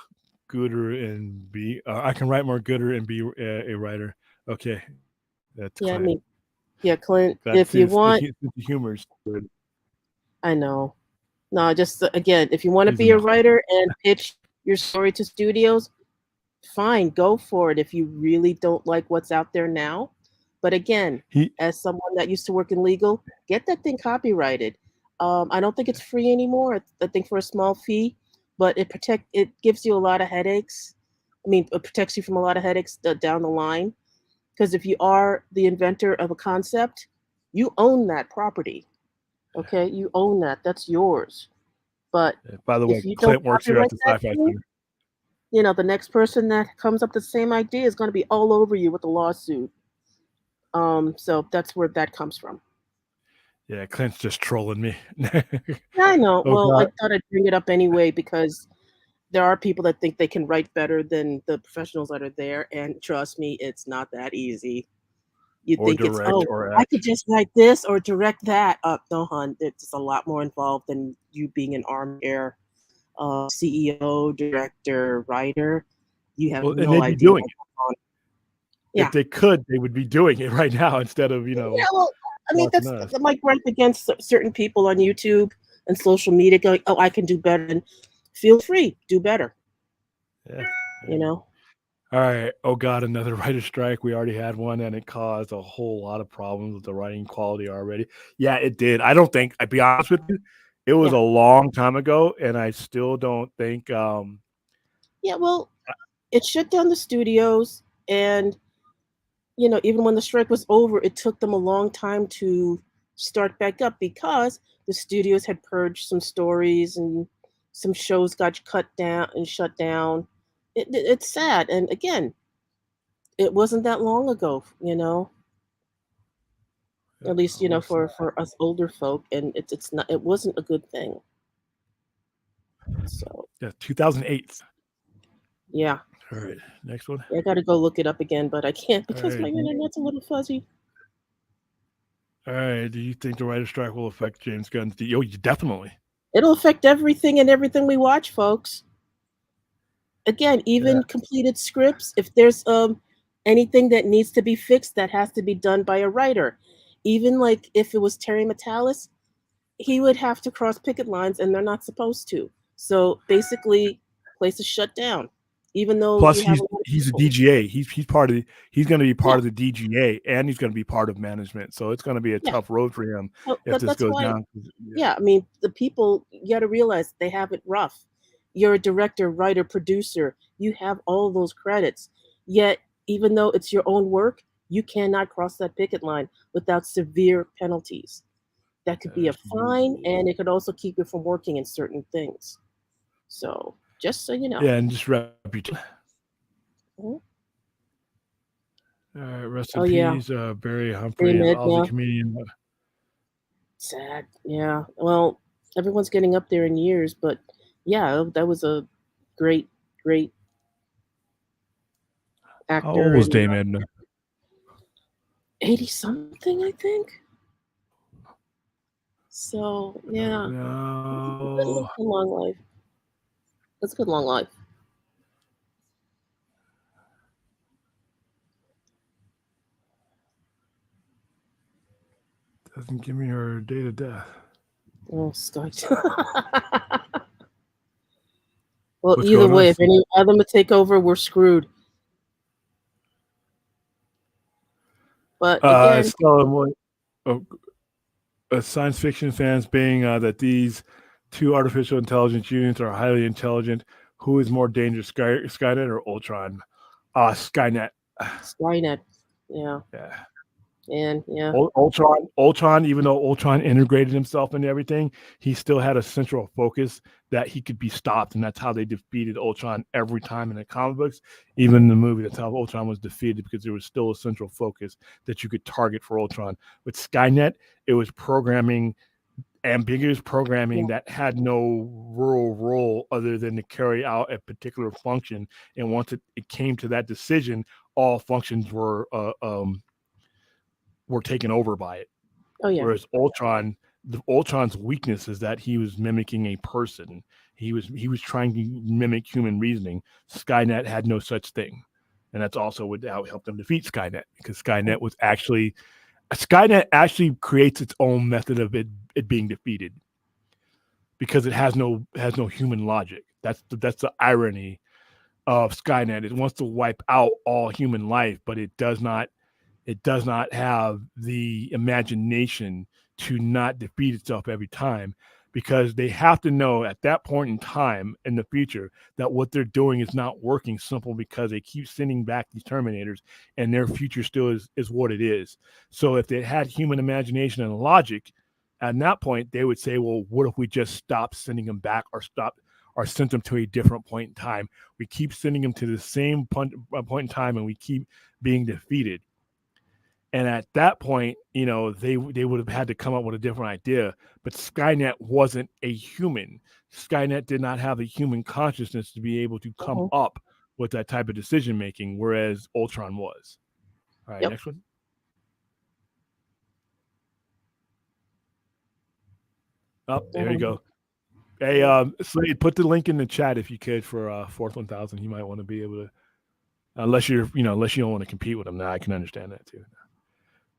gooder and be. I can write more gooder and be a writer. Okay, that's Yeah, I Clint. mean, yeah, Clint, That's if you his want, the humor is good. I know. No, just again, if you want to He's be a enough. writer and pitch your story to studios, fine, go for it if you really don't like what's out there now. But again, He as someone that used to work in legal, get that thing copyrighted. I don't think it's free anymore. I think for a small fee, but it gives you a lot of headaches. I mean, it protects you from a lot of headaches down the line. Because if you are the inventor of a concept, you own that property. Okay, you own that. That's yours. But By the way, if you don't Clint works here at copyright the that Sci-Fi thing, Center. the next person that comes up with the same idea is going to be all over you with a lawsuit. So that's where that comes from. Yeah, Clint's just trolling me. Yeah, I know. Oh Well, I God. thought I'd bring it up anyway because there are people that think they can write better than the professionals that are there, and trust me, it's not that easy. You Or think it's, direct oh, or I act. could just write this or direct that. No, hon, it's a lot more involved than you being an armchair CEO, director, writer. You have Well, and no they'd be idea doing what's it. going on. If Yeah. they could, they would be doing it right now instead of, Yeah, well, I mean, watching us. that might gripe against certain people on YouTube and social media going, oh, I can do better. And feel free, do better, Yeah. you Yeah. know? All right. Oh God, another writer strike. We already had one, and it caused a whole lot of problems with the writing quality already. Yeah, it did. I don't think. I'd be honest with you, it was Yeah. a long time ago, and I still don't think. Yeah, well, it shut down the studios. And, even when the strike was over, it took them a long time to start back up because the studios had purged some stories and some shows got cut down and shut down. It's sad. And again, it wasn't that long ago, Yeah, at least oh, for us older folk, and it's not, it wasn't a good thing. So yeah, 2008. yeah, All right, next one. I got to go look it up again, but I can't All because my right. internet's a little fuzzy. All right. Do you think the writer strike will affect James Gunn's? Oh, definitely. It'll affect everything we watch, folks. Again, Yeah. even completed scripts, if there's anything that needs to be fixed, that has to be done by a writer. Even like if it was Terry Metalis, he would have to cross picket lines, and they're not supposed to. So basically, places shut down, even though Plus, you have a lot of he's a people. DGA. He's going to be Yeah, part of the DGA, and he's going to be part of management. So it's going to be a yeah. tough road for him So if this that's goes why, down. Yeah. yeah. I mean, the people, you got to realize they have it rough. You're a director, writer, producer. You have all those credits. Yet, even though it's your own work, you cannot cross that picket line without severe penalties. That could be a fine, and it could also keep you from working in certain things. So, just so you know. Yeah, and just reputation. Mhm. Rest in Oh yeah, peace, Barry Humphrey, an Amen. Aussie Yeah, comedian. sad. Yeah. Well, everyone's getting up there in years, but yeah, that was a great, great How old actor was and Dame Edna? 80 something, I think. So yeah, No, that's a long life. That's a good long life. doesn't give me her date of death. Oh, Scott. Well, What's either going on, way, if Steve? any of them to take over, we're screwed. But again, Stella, oh, science fiction fans being that these two artificial intelligence units are highly intelligent. Who is more dangerous, Skynet or Ultron? Skynet. Skynet. Yeah, Yeah. and yeah. Ultron, even though Ultron integrated himself into everything, he still had a central focus that he could be stopped, and that's how they defeated Ultron every time in the comic books. Even in the movie, that's how Ultron was defeated because there was still a central focus that you could target for Ultron. With Skynet, it was ambiguous Yeah. programming that had no real role other than to carry out a particular function. And once it came to that decision, all functions were taken over by it. Oh yeah. Whereas Ultron's weakness is that he was mimicking a person. He was trying to mimic human reasoning. Skynet had no such thing, and that's also what helped them defeat Skynet because Skynet actually creates its own method of it being defeated because it has no human logic. That's the irony of Skynet. It wants to wipe out all human life, but it does not have the imagination to not defeat itself every time because they have to know at that point in time in the future that what they're doing is not working simple because they keep sending back these terminators and their future still is what it is. So if they had human imagination and logic at that point, they would say, well, what if we just stop sending them back or sent them to a different point in time? We keep sending them to the same point in time and we keep being defeated. And at that point, they would have had to come up with a different idea. But Skynet wasn't a human. Skynet did not have a human consciousness to be able to come Hmm. up with that type of decision making, whereas Ultron was. All right, Yep. next one. Oh, there you Hmm. go. Hey, Slade, put the link in the chat if you could for Fourth 1000. You might want to be able to, unless unless you don't want to compete with them. Now I can understand that too.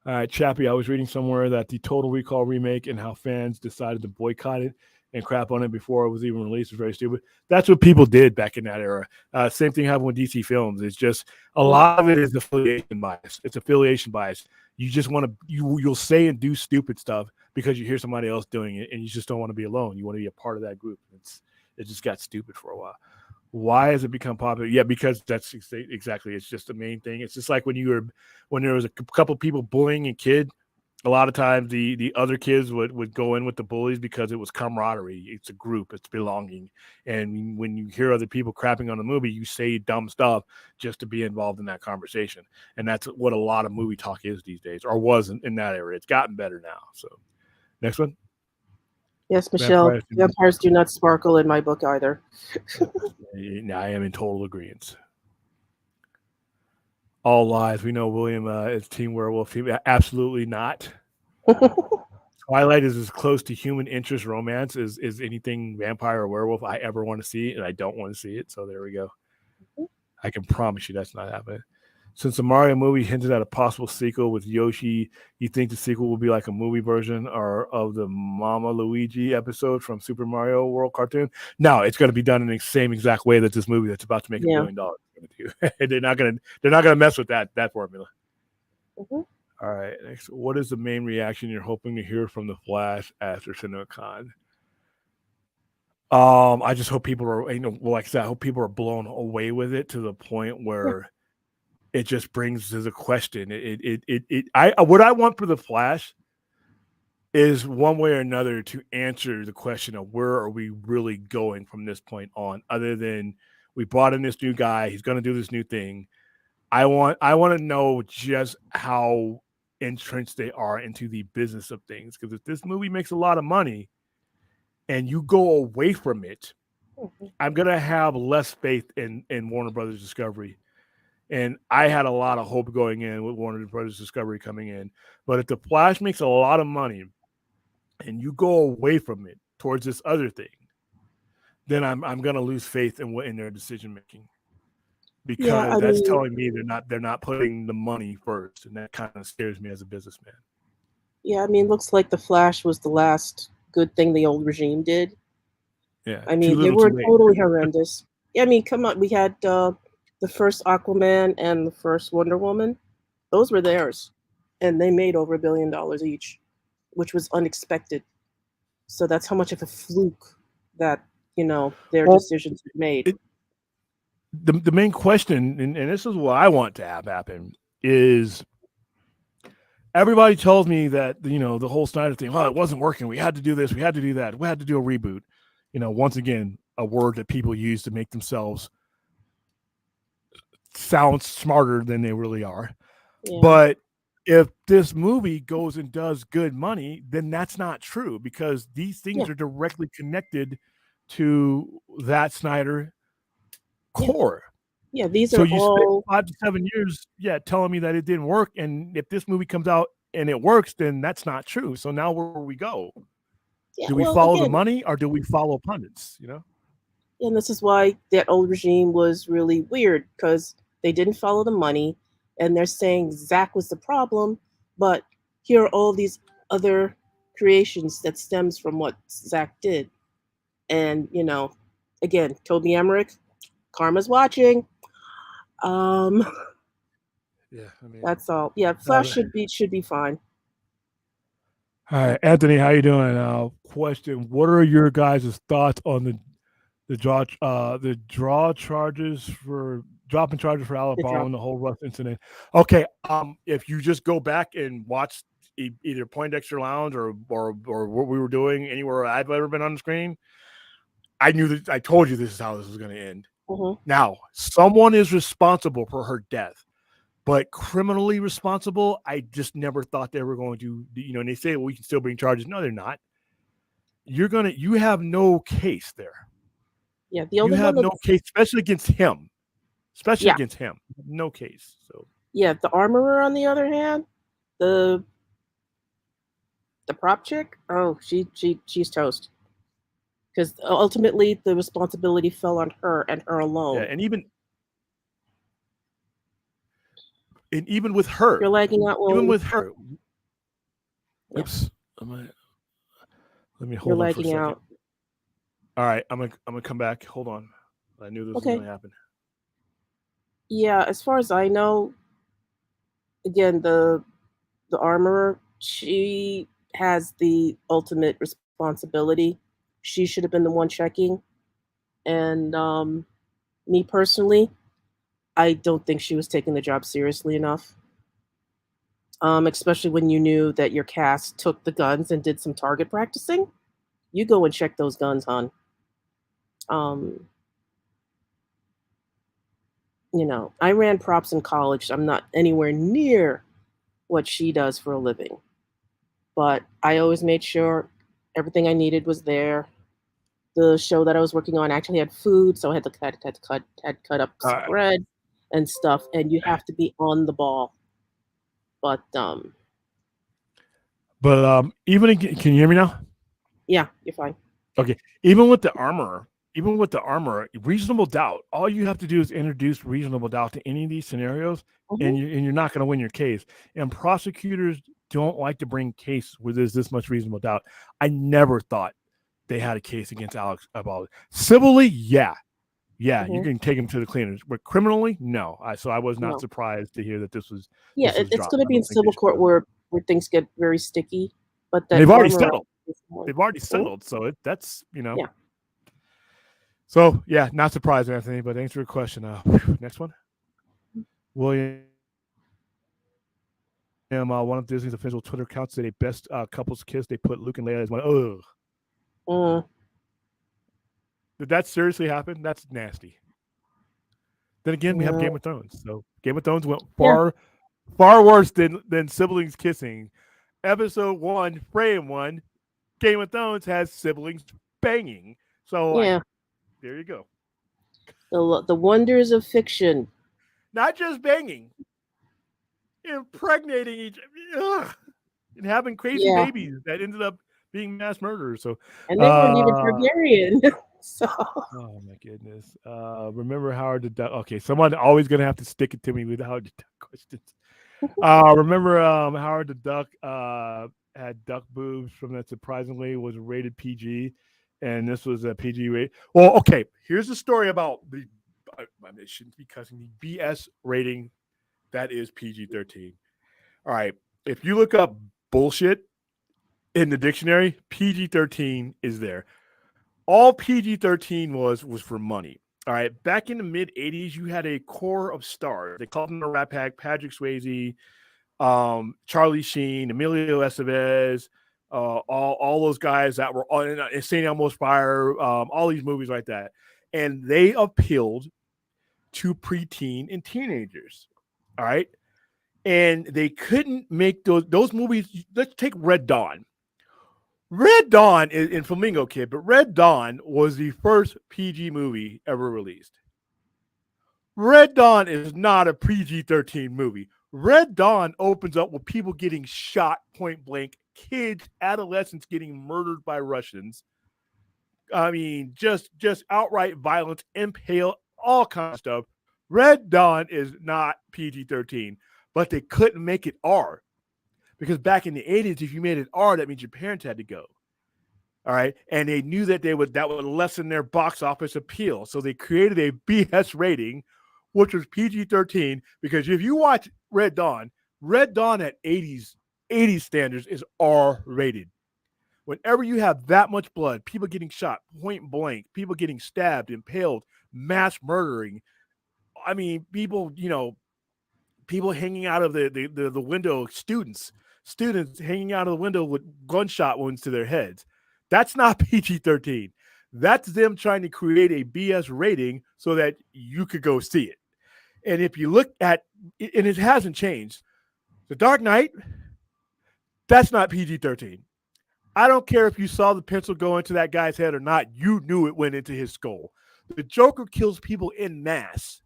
All right, Chappie, I was reading somewhere that the Total Recall remake and how fans decided to boycott it and crap on it before it was even released was very stupid. That's what people did back in that era. Same thing happened with DC Films. It's just a lot of it is affiliation bias. It's affiliation bias. You just want to you'll say and do stupid stuff because you hear somebody else doing it, and you just don't want to be alone. You want to be a part of that group. It just got stupid for a while. Why has it become popular? Yeah, because that's exactly. It's just the main thing. It's just like when there was a couple people bullying a kid. A lot of times the other kids would go in with the bullies because it was camaraderie. It's a group. It's belonging. And when you hear other people crapping on the movie, you say dumb stuff just to be involved in that conversation. And that's what a lot of movie talk is these days, or was in that area. It's gotten better now. So next one. Yes, Michelle. Vampires. Vampires do not sparkle in my book either. I am in total agreement. All lies. We know William is Team Werewolf. Absolutely not. Twilight is as close to human interest romance as anything vampire or werewolf I ever want to see, and I don't want to see it. So there we go. I can promise you that's not happening. Since the Mario movie hinted at a possible sequel with Yoshi, you think the sequel will be like a movie version or of the Mama Luigi episode from Super Mario World cartoon? No, it's going to be done in the same exact way that this movie that's about to make $1 Yeah. billion is going to do. They're not going to mess with that formula. Mhm. All right. Next, what is the main reaction you're hoping to hear from the Flash after CinemaCon? I just hope people are, like I said, I hope people are blown away with it to the point where it just brings to the question. What I want for the Flash is one way or another to answer the question of where are we really going from this point on, other than we brought in this new guy, he's going to do this new thing. I want to know just how entrenched they are into the business of things. Because if this movie makes a lot of money and you go away from it, I'm gonna have less faith in Warner Brothers Discovery. And I had a lot of hope going in with Warner Brothers Discovery coming in. But if the Flash makes a lot of money and you go away from it towards this other thing, then I'm gonna lose faith in their decision making. Because that's telling me they're not putting the money first, and that kind of scares me as a businessman. Yeah, I mean, looks like the Flash was the last good thing the old regime did. Yeah, I mean, they were totally horrendous. I mean, come on, we had the first Aquaman and the first Wonder Woman. Those were theirs, and they made over $1 billion each, which was unexpected. So that's how much of a fluke that their decisions were made. The main question, and this is what I want to have happen, is everybody tells me that the whole Snyder thing, it wasn't working. We had to do this. We had to do that. We had to do a reboot. Once again, a word that people use to make themselves sound smarter than they really are. Yeah. But if this movie goes and does good money, then that's not true, because these things are directly connected to that Snyder core. Yeah, these are all 5 to 7 years, telling me that it didn't work. And if this movie comes out and it works, then that's not true. So now where we go? Yeah, do we follow the money, or do we follow pundits? And this is why that old regime was really weird, because they didn't follow the money, and they're saying Zack was the problem, but here are all these other creations that stems from what Zack did. And again, Toby Emmerich, karma's watching. Yeah, I mean, that's all. Yeah, Flash should be fine. All right, Anthony, how you doing? Question: what are your guys' thoughts on the dropping charges for Alabama and the whole Russ incident? Okay, if you just go back and watch either Poindexter Lounge or what we were doing anywhere I've ever been on the screen, I told you this is how this was going to end. Mm-hmm. Now, someone is responsible for her death, but criminally responsible, I just never thought they were going to, and they say, well, we can still bring charges. No, they're not. You have no case there. Yeah, you have no case, especially against him. Against him. No case. So yeah, the armorer, on the other hand, the prop chick, she's toast. Because ultimately the responsibility fell on her and her alone. Yeah, and even with her, you're lagging out. Even with her. Oops. Let me hold on for a second. Out. All right, I'm gonna come back. Hold on. I knew this was gonna happen. Yeah, as far as I know, again, the armorer, she has the ultimate responsibility. She should have been the one checking. And me personally, I don't think she was taking the job seriously enough. Especially when you knew that your cast took the guns and did some target practicing. You go and check those guns, hon. I ran props in college. I'm not anywhere near what she does for a living. But I always made sure everything I needed was there. The show that I was working on actually had food, so I had to cut up some bread and stuff, and you have to be on the ball. But even can you hear me now? Yeah, you're fine. Okay, even with the armor, reasonable doubt. All you have to do is introduce reasonable doubt to any of these scenarios, and you're not going to win your case. And prosecutors don't like to bring cases where there's this much reasonable doubt. I never thought they had a case against Alex about it. Civilly, yeah, you can take him to the cleaners, but criminally, no. So I was not surprised to hear that this was. Yeah, it's going to be in civil court where things get very sticky. But they've already settled. They've already settled, so that's Yeah. So yeah, not surprised, Anthony. But thanks for your question. Next one, William. One of Disney's official Twitter accounts said a best couples kiss. They put Luke and Leia as one. Ugh. Did that seriously happen? That's nasty. Then again, we have Game of Thrones, so Game of Thrones went Yeah. far worse than siblings kissing. Episode 1, frame 1, Game of Thrones has siblings banging. So Yeah. there you go. The wonders of fiction. Not just banging, impregnating each ugh, and having crazy Yeah. babies that ended up being mass murderers. So, And they weren't even uh, Targaryen. So oh my goodness. Remember Howard the Duck? Okay, someone always gonna have to stick it to me with Howard the Duck questions. Remember Howard the Duck had duck boobs from that surprisingly was rated PG, and this was a PG rate. Well, okay, here's the story about the. It shouldn't be cussing the BS rating that is PG-13. All right, if you look up bullshit in the dictionary, PG-13 is there. All PG-13 was for money. All right, back in the mid '80s, you had a core of stars. They called them the Rat Pack: Patrick Swayze, Charlie Sheen, Emilio Estevez, all those guys that were on St. Elmo's Fire, all these movies like that, and they appealed to preteen and teenagers. All right, and they couldn't make those movies. Let's take Red Dawn. Red Dawn is in Flamingo Kid, but Red Dawn was the first PG movie ever released. Red Dawn is not a PG-13 movie. Red Dawn opens up with people getting shot point blank, kids, adolescents getting murdered by Russians. I mean, just outright violence, impale, all kinds of stuff. Red Dawn is not PG-13, but they couldn't make it R. Because back in the 80s, if you made it R, that means your parents had to go. All right. And they knew that that would lessen their box office appeal. So they created a BS rating, which was PG-13, because if you watch Red Dawn at 80s standards is R rated. Whenever you have that much blood, people getting shot point blank, people getting stabbed, impaled, mass murdering. I mean, people hanging out of the window, students hanging out of the window with gunshot wounds to their heads. That's not PG-13. That's them trying to create a BS rating so that you could go see it. And if you look at, and it hasn't changed, The Dark Knight, that's not PG-13. I don't care if you saw the pencil go into that guy's head or not. You knew it went into his skull. The Joker kills people in mass.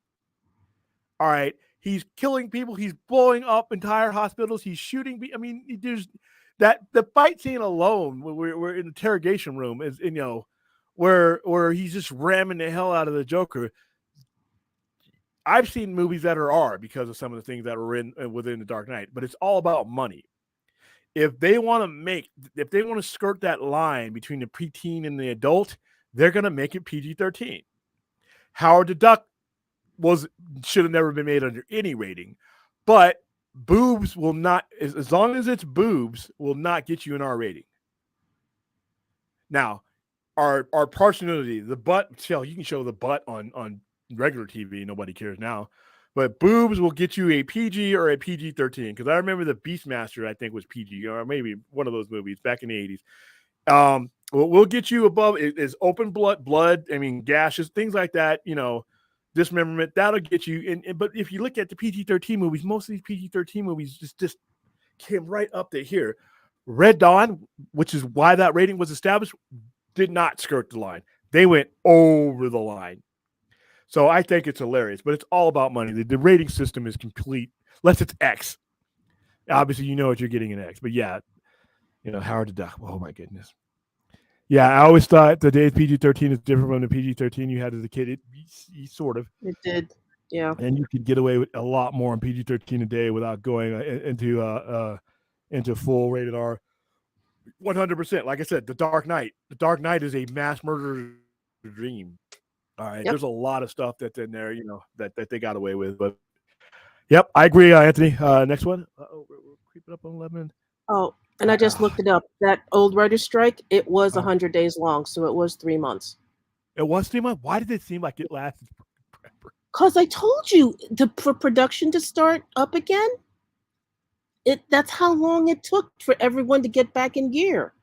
All right. He's killing people. He's blowing up entire hospitals. He's shooting. I mean, there's the fight scene alone where we're in the interrogation room is, where he's just ramming the hell out of the Joker. I've seen movies that are R because of some of the things that are within the Dark Knight, but it's all about money. If they want to skirt that line between the preteen and the adult, they're going to make it PG-13. Howard the Duck should have never been made under any rating, but boobs will not, as long as it's boobs, will not get you an R rating. Now, our partial nudity, the butt, you can show the butt on regular TV, nobody cares now, but boobs will get you a PG or a PG-13. Because I remember the Beastmaster, I think, was PG, or maybe one of those movies back in the 80s. We'll get you above is open blood. I mean, gashes, things like that. Dismemberment, that'll get you. But if you look at the PG-13 movies, most of these PG-13 movies just came right up to here. Red Dawn, which is why that rating was established, did not skirt the line. They went over the line. So I think it's hilarious, but it's all about money. The rating system is complete, unless it's X. Obviously, you know what you're getting in X. But yeah, Howard the Duck. Oh my goodness. Yeah, I always thought today's PG-13 is different from the PG-13 you had as a kid. It sort of. It did, yeah. And you could get away with a lot more on PG-13 a day without going into full rated R. 100%. Like I said, The Dark Knight. The Dark Knight is a mass murderer's dream. All right, There's a lot of stuff that's in there, that they got away with. But yep, I agree, Anthony. Next one. We're creeping up on 11. Oh. And I just looked it up. That old writer's strike, it was 100 days long, so it was 3 months. It was 3 months? Why did it seem like it lasted forever? Because I told you, for production to start up again, that's how long it took for everyone to get back in gear.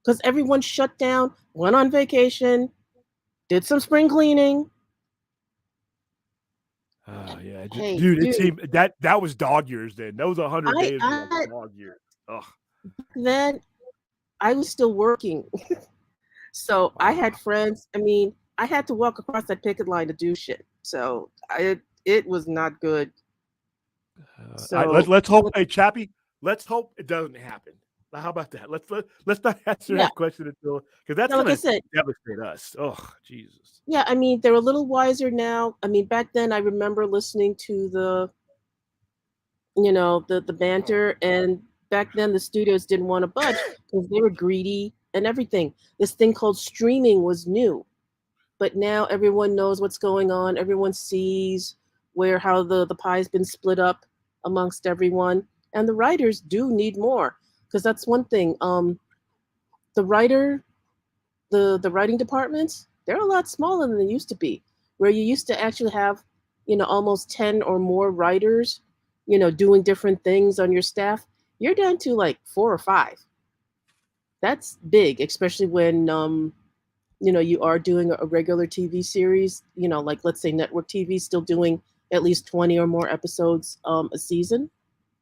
Because everyone shut down, went on vacation, did some spring cleaning. Yeah, Hey, dude, it dude, seemed that was dog years then. Those 100 I days were like I dog years. Oh, then I was still working, so I wow. had friends. I mean, I had to walk across that picket line to do shit. So it was not good. So Let's hope, hey Chappie, let's hope it doesn't happen. How about that? Let's not answer yeah, that question until because that's now, like I gonna said, devastate us. Oh, Jesus. yeah. I mean, they're a little wiser now. I mean, back then I remember listening to the banter, and back then the studios didn't want to budge because they were greedy and everything. This thing called streaming was new, but now everyone knows what's going on. Everyone sees how the pie's been split up amongst everyone, and the writers do need more, because that's one thing. The writer the writing departments, they're a lot smaller than they used to be, where you used to actually have almost 10 or more writers doing different things on your staff. You're down to like 4 or 5. That's big, especially when you are doing a regular TV series, like let's say network TV still doing at least 20 or more episodes a season.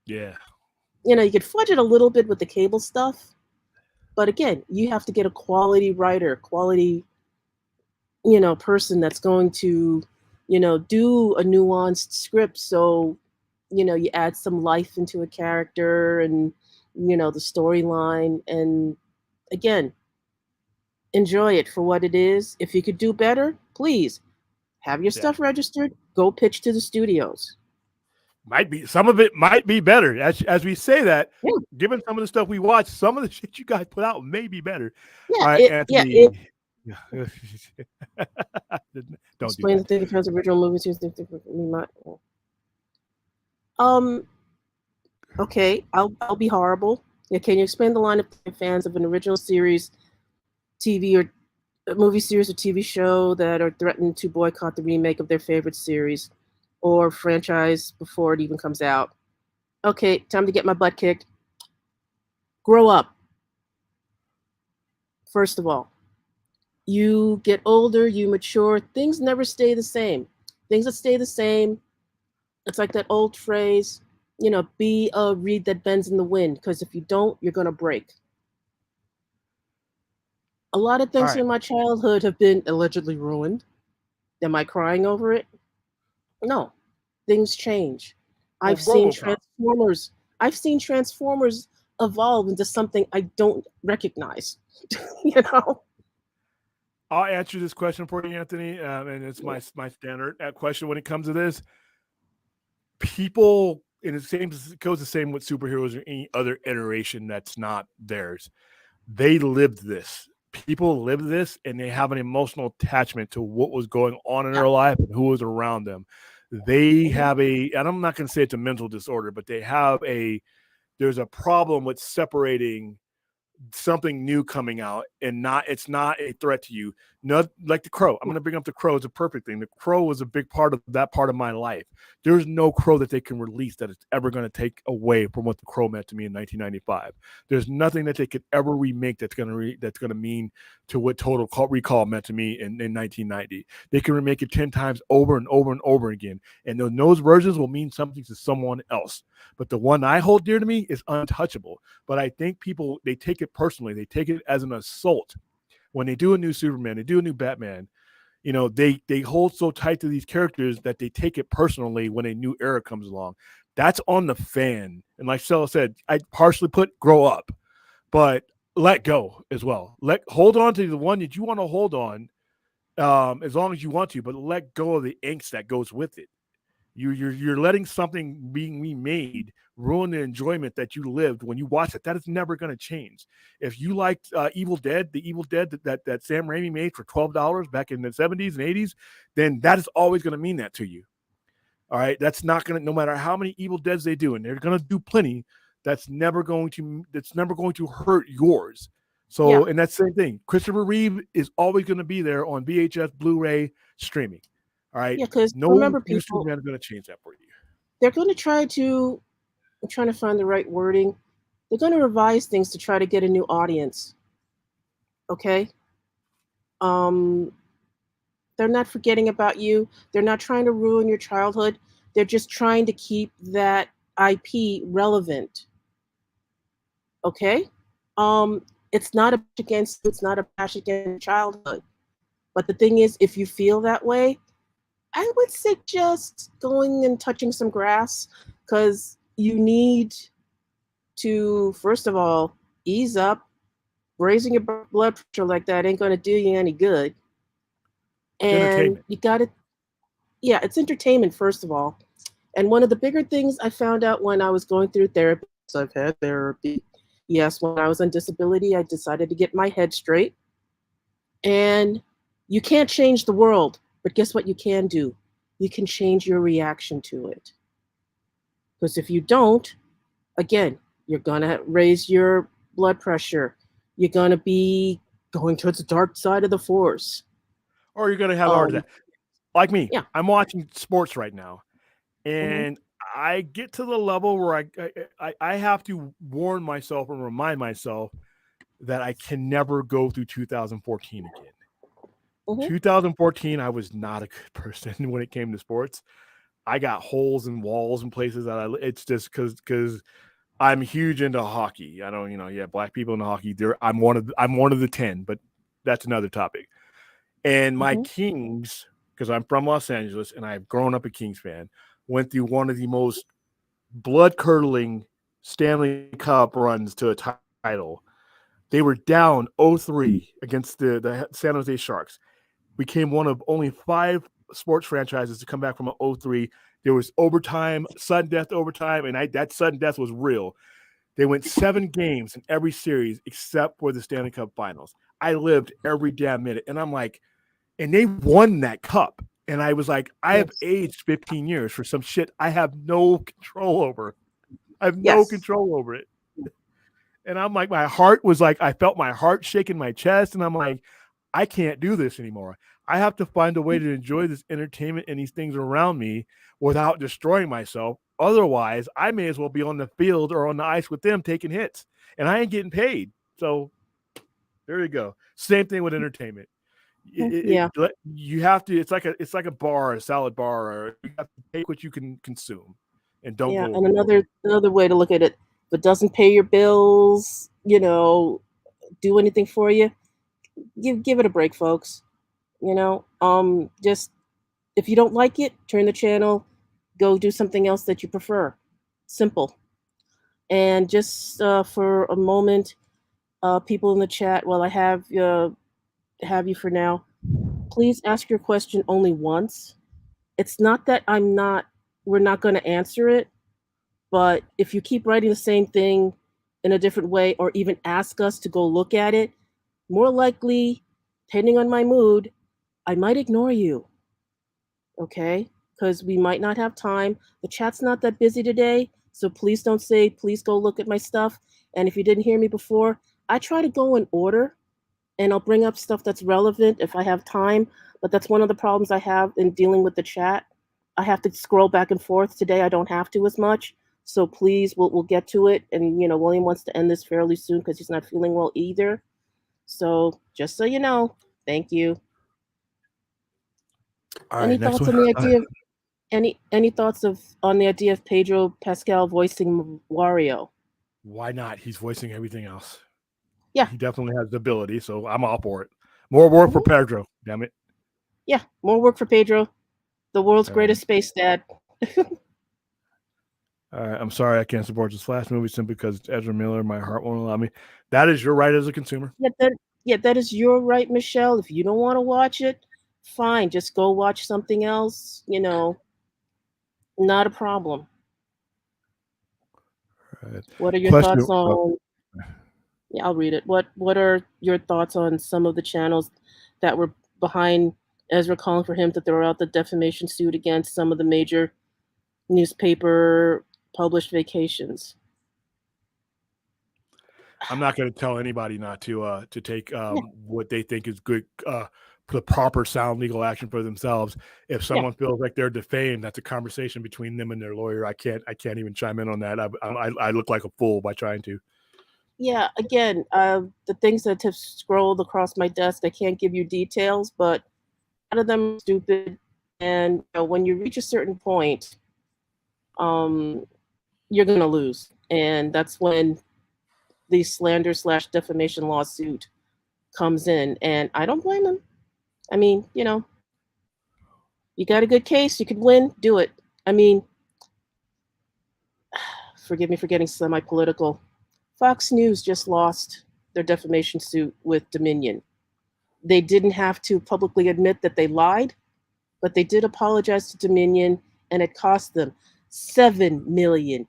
Yeah. You could fudge it a little bit with the cable stuff, but again, you have to get a quality writer, quality person that's going to do a nuanced script, so you add some life into a character, and the storyline, and again, enjoy it for what it is. If you could do better, please have your Yeah. stuff registered, go pitch to the studios. Might be some of it might be better. As we say that, Yeah, given some of the stuff we watch, some of the shit you guys put out may be better. yeah, All right, it Anthony. Yeah. Don't do explain the that. thing because original movies um okay, I'll be horrible. Yeah, can you explain the line of fans of an original series, TV or a movie series or TV show that are threatened to boycott the remake of their favorite series or franchise before it even comes out? Okay, time to get my butt kicked. Grow up, first of all. You get older, you mature, things never stay the same. Things that stay the same, it's like that old phrase, be a reed that bends in the wind, because if you don't, you're going to break. A lot of All things right. in my childhood have been allegedly ruined. Am I crying over it? No. Things change. Well, I've seen RoboCop. Transformers. I've seen Transformers evolve into something I don't recognize. you know? I'll answer this question for you, Anthony, and it's my standard question when it comes to this. People, and it goes the same with superheroes or any other iteration that's not theirs. They lived this. People live this, and they have an emotional attachment to what was going on in Yeah. their life and who was around them. They Mhm. have and I'm not going to say it's a mental disorder, but there's a problem with separating something new coming out and it's not a threat to you. Not like the Crow. I'm going to bring up the Crow as a perfect thing. The Crow was a big part of that part of my life. There's no Crow that they can release that is ever going to take away from what the Crow meant to me in 1995. There's nothing that they could ever remake that's going to mean to what Total Recall meant to me in 1990. They can remake it 10 times over and over and over again, and those versions will mean something to someone else. But the one I hold dear to me is untouchable. But I think people, they take it personally. They take it as an assault. When they do a new Superman, they do a new Batman, they hold so tight to these characters that they take it personally when a new era comes along. That's on the fan. And like Stella said, I partially put grow up, but let go as well. Hold on to the one that you want to hold on, as long as you want to, but let go of the angst that goes with it. You're letting something being remade ruin the enjoyment that you lived when you watched it. That is never going to change. If you liked Evil Dead, the Evil Dead that Sam Raimi made for $12 back in the 70s and 80s, then that is always going to mean that to you. All right, that's not going to, no matter how many Evil Deads they do, and they're going to do plenty. That's never going to hurt yours. Yeah. So, and that's the same thing. Christopher Reeve is always going to be there on VHS, Blu-ray, streaming. All right. Yeah, because No remember, new people, Superman is going to change that for you. they're going to I'm trying to find the right wording. They're going to revise things to try to get a new audience. Okay? Um, They're not forgetting about you. They're not trying to ruin your childhood. They're just trying to keep that IP relevant. Okay? Um, it's not a bash against you, it's not a bash against your childhood. But the thing is, if you feel that way, I would suggest going and touching some grass because you need to, first of all, ease up. Raising your blood pressure like that ain't going to do you any good. It's And entertainment. you got to, yeah, it's entertainment, first of all. And one of the bigger things I found out when I was going through therapy, 'cause I've had therapy. Yes, when I was on disability, I decided to get my head straight. And you can't change the world, but guess what you can do? You can change your reaction to it. Because if you don't, again, you're going to raise your blood pressure. You're going to be going towards the dark side of the force. Or you're gonna have a heart Um, attack. Like me, yeah. I'm watching sports right now, Hmm. and I get to the level where I have to warn myself and remind myself that I can never go through 2014 again. Hmm. 2014, I was not a good person when it came to sports. I got holes in walls and places that it's just because I'm huge into hockey. I don't, black people in hockey. I'm one of the 10, but that's another topic. And my Hmm. Kings, because I'm from Los Angeles and I've grown up a Kings fan, went through one of the most blood curdling Stanley Cup runs to a title. They were down 0-3 against the San Jose Sharks. Became one of only 5 sports franchises to come back from an 0-3. There was overtime, sudden death overtime, and that sudden death was real. They went 7 games in every series except for the Stanley Cup Finals. I lived every damn minute, and I'm like, and they won that cup. And I was like, I have Yes. aged 15 years for some shit I have no control over. I have no Yes. control over it. And I'm like, my heart was like, I felt my heart shaking my chest, and I'm like, I can't do this anymore. I have to find a way to enjoy this entertainment and these things around me without destroying myself. Otherwise, I may as well be on the field or on the ice with them taking hits, and I ain't getting paid. So there you go. Same thing with entertainment. Yeah. You have to. It's like a bar, a salad bar. Or you have to take what you can consume, and don't Yeah. go And overboard. another way to look at it, if it doesn't pay your bills, do anything for you, give it a break, folks. Just if you don't like it, turn the channel, go do something else that you prefer. Simple. And just for a moment, people in the chat, while I have you for now, please ask your question only once. It's not that we're not going to answer it, but if you keep writing the same thing in a different way or even ask us to go look at it, more likely, depending on my mood, I might ignore you. Okay? Because we might not have time. The chat's not that busy today, so please don't say, please go look at my stuff. And if you didn't hear me before, I try to go in order and I'll bring up stuff that's relevant if I have time. But that's one of the problems I have in dealing with the chat. I have to scroll back and forth. Today I don't have to as much. So please, we'll get to it. And William wants to end this fairly soon because he's not feeling well either. So just so you know, thank you. All Any right, next thoughts one. on the idea of any thoughts on the idea of Pedro Pascal voicing Wario? Why not? He's voicing everything else. Yeah. He definitely has the ability, so I'm all for it. More work for Mhm. Pedro. Damn it. Yeah, more work for Pedro, the world's All right. greatest space dad. All right. I'm sorry I can't support this last movie simply because it's Ezra Miller. My heart won't allow me. That is your right as a consumer. That is your right, Michelle. If you don't want to watch it, fine. Just go watch something else. Not a problem. All right. What are your Question. thoughts on? Yeah, I'll read it. What are your thoughts on some of the channels that were behind Ezra calling for him to throw out the defamation suit against some of the major newspaper published vacations? I'm not going to tell anybody not to take Yeah, what they think is good, the proper sound legal action for themselves. If yeah, someone feels like they're defamed, that's a conversation between them and their lawyer. I can't even chime in on that. I look like a fool by trying to. yeah. Again, the things that have scrolled across my desk, I can't give you details, but A lot of them are stupid, and when you reach a certain point, um, you're gonna lose, and that's when the slander/defamation lawsuit comes in, and I don't blame them. I mean, you got a good case, you could win, do it. I mean, forgive me for getting semi-political. Fox News just lost their defamation suit with Dominion. They didn't have to publicly admit that they lied, but they did apologize to Dominion, and it cost them 7 million,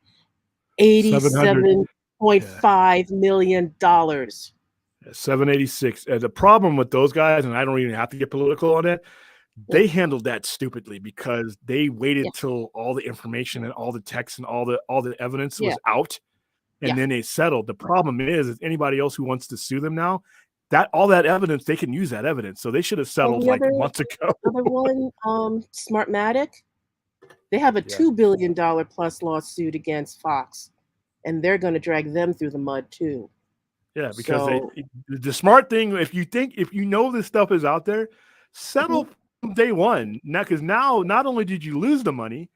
700. $87.5 million. 786. The problem with those guys, and I don't even have to get political on it, Yeah, they handled that stupidly because they waited yeah, till all the information and all the text and all the evidence yeah, was out, and yeah. then they settled. The problem is anybody else who wants to sue them now, that all that evidence, they can use that evidence. So they should have Well, settled the like other months ago. other one, Smartmatic, they have a Yeah. $2 billion plus lawsuit against Fox, and they're going to drag them through the mud too. Yeah, because So, the smart thing, if you know this stuff is out there, settle mhm, from day one. Now, because now not only did you lose the money,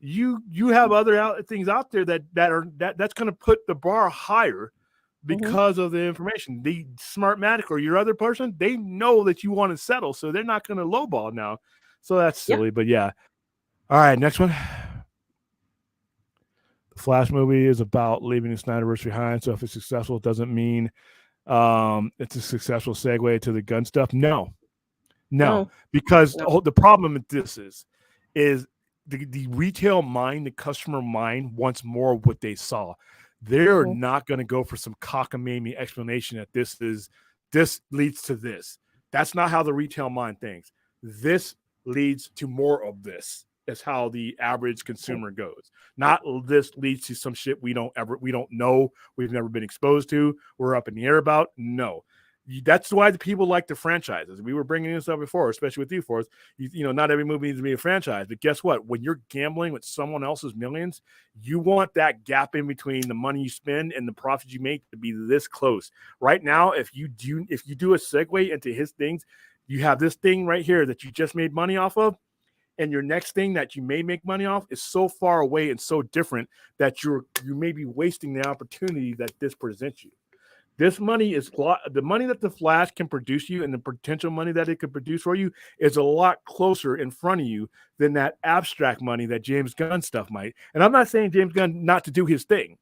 you have other things out there that's going to put the bar higher mhm, because of the information. The Smartmatic or your other person, they know that you want to settle, so they're not going to lowball now. So that's yeah, silly, but yeah. All right, next one. The Flash movie is about leaving the Snyderverse behind. So if it's successful, it doesn't mean it's a successful segue to the gun stuff. No, no, because no, the problem with this is the retail mind, the customer mind wants more of what they saw. They're mhm, not going to go for some cockamamie explanation that this leads to this. That's not how the retail mind thinks. This leads to more of this. Is how the average mhm, consumer goes. Not this leads to some shit we don't know, we've never been exposed to, we're up in the air about. No. That's why the people like the franchises. We were bringing this up before, especially with you, Forrest. Not every movie needs to be a franchise, but guess what? When you're gambling with someone else's millions, you want that gap in between the money you spend and the profit you make to be this close. Right now, if you do a segue into his things, you have this thing right here that you just made money off of, and your next thing that you may make money off is so far away and so different that you may be wasting the opportunity that this presents you. This money is the money that the Flash can produce you, and the potential money that it could produce for you is a lot closer in front of you than that abstract money that James Gunn stuff might. And I'm not saying James Gunn not to do his thing,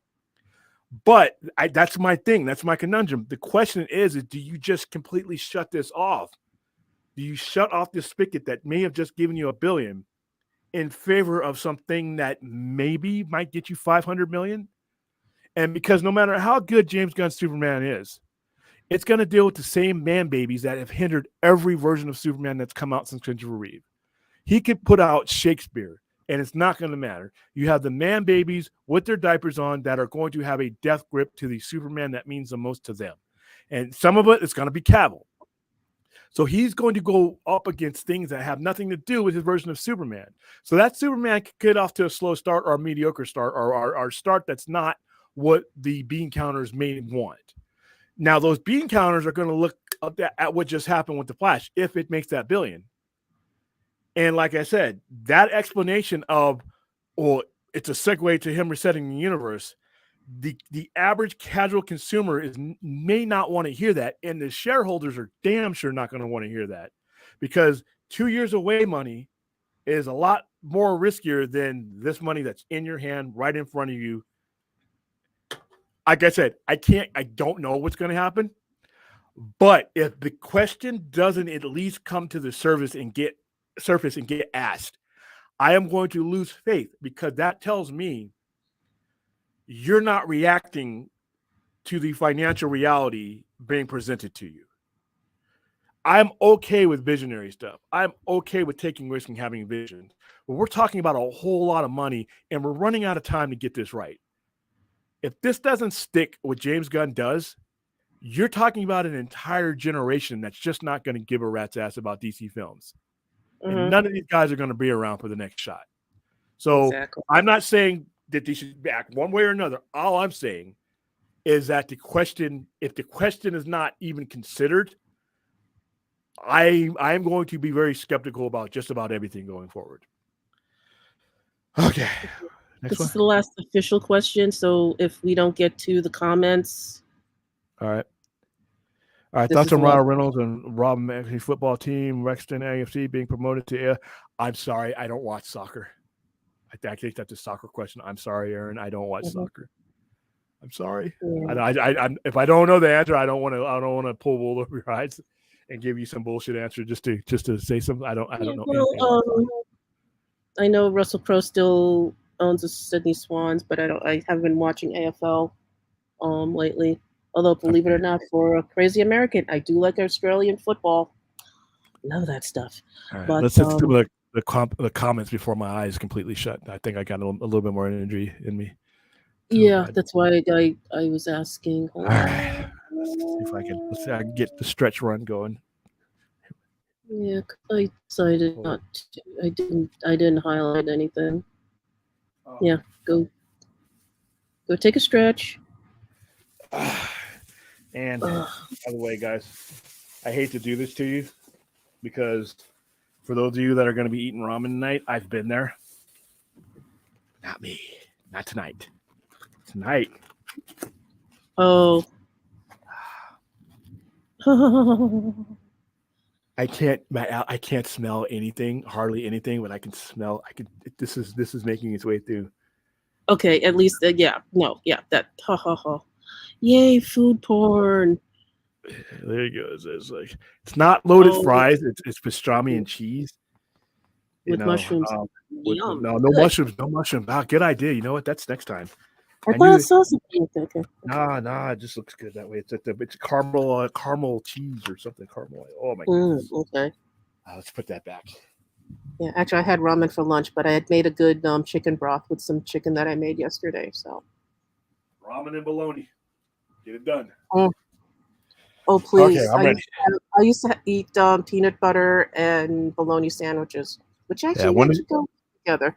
but that's my thing. That's my conundrum. The question is do you just completely shut this off? Do you shut off this spigot that may have just given you $1 billion in favor of something that maybe might get you 500 million? And because no matter how good James Gunn's Superman is, it's going to deal with the same man babies that have hindered every version of Superman that's come out since Christopher Reeve. He could put out Shakespeare, and it's not going to matter. You have the man babies with their diapers on that are going to have a death grip to the Superman that means the most to them. And some of it is going to be Cavill. So he's going to go up against things that have nothing to do with his version of Superman. So that Superman could get off to a slow start or a mediocre start or start that's not what the bean counters may want. Now, those bean counters are going to look at what just happened with the Flash if it makes that $1 billion. And like I said, that explanation of, well, it's a segue to him resetting the universe. The average casual consumer may not want to hear that, and the shareholders are damn sure not going to want to hear that, because 2 years away money is a lot more riskier than this money that's in your hand right in front of you. Like I said, I don't know what's going to happen, but if the question doesn't at least come to the surface and get asked, I am going to lose faith, because that tells me you're not reacting to the financial reality being presented to you. I'm okay with visionary stuff. I'm okay with taking risks and having visions. But we're talking about a whole lot of money, and we're running out of time to get this right. If this doesn't stick, what James Gunn does, you're talking about an entire generation that's just not going to give a rat's ass about DC films. And mhm, none of these guys are going to be around for the next shot. So exactly. I'm not saying that they should act one way or another. All I'm saying is that if the question is not even considered, I'm going to be very skeptical about just about everything going forward. Okay, next This one. is the last official question. So if we don't get to the comments, All right. All right, this thoughts is the on last. Ryan Reynolds and Rob McElhenney football team, Rexton AFC being promoted to air. I'm sorry, I don't watch soccer. I think that's a soccer question. I'm sorry, Aaron. I don't watch soccer. I'm sorry. Yeah. If I don't know the answer, I don't want to pull wool over your eyes and give you some bullshit answer just to say something. I don't know anything. I know Russell Crowe still owns the Sydney Swans, but I haven't been watching AFL lately. Although, believe it or not, for a crazy American, I do like Australian football. Love that stuff. All right, But let's just do the comments before my eyes completely shut. I think I got a little bit more energy in me. Yeah, that's why I was asking. All right, let's see if I can get the stretch run going. Yeah, I decided not to. I didn't highlight anything. Yeah, go take a stretch. And by the way, guys, I hate to do this to you because for those of you that are going to be eating ramen tonight, I've been there. Not me. Not tonight. Tonight. Oh. I can't smell anything, hardly anything, but I can smell. This is making its way through. Okay, at least that ha ha ha. Yay, food porn. There you go. It's not loaded fries. It's pastrami and cheese. With mushrooms. No mushrooms. No mushrooms. Ah, good idea. You know what? That's next time. I thought it saw something. Okay. Nah. It just looks good that way. It's caramel cheese or something. Caramel. Oh my goodness. Okay. Let's put that back. Yeah, actually, I had ramen for lunch, but I had made a good chicken broth with some chicken that I made yesterday. So ramen and bologna, get it done. Oh please! Okay, I'm ready. I used to eat peanut butter and bologna sandwiches, which actually go together.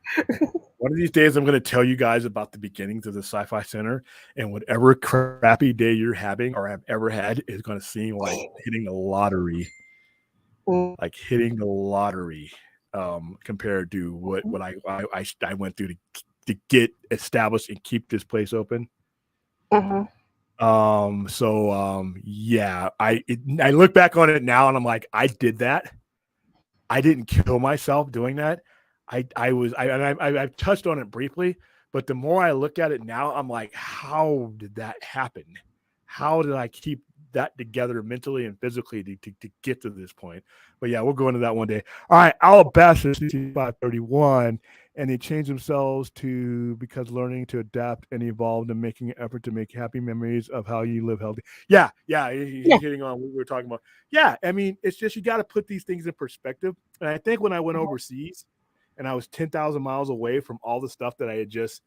One of these days, I'm going to tell you guys about the beginnings of the Sci-Fi Center, and whatever crappy day you're having or have ever had is going to seem like hitting the lottery. Like hitting the lottery compared to what I went through to get established and keep this place open. Yeah, I look back on it now and I'm like, I did that. I didn't kill myself doing that. I've touched on it briefly, but the more I look at it now, I'm like, how did that happen? How did I keep that together mentally and physically to get to this point? But yeah, we'll go into that one day. All right, Alabaster 531, and they changed themselves to because learning to adapt and evolve and making an effort to make happy memories of how you live healthy. Yeah, hitting on what we were talking about. Yeah, I mean, it's just you got to put these things in perspective. And I think when I went overseas and I was 10,000 miles away from all the stuff that I had just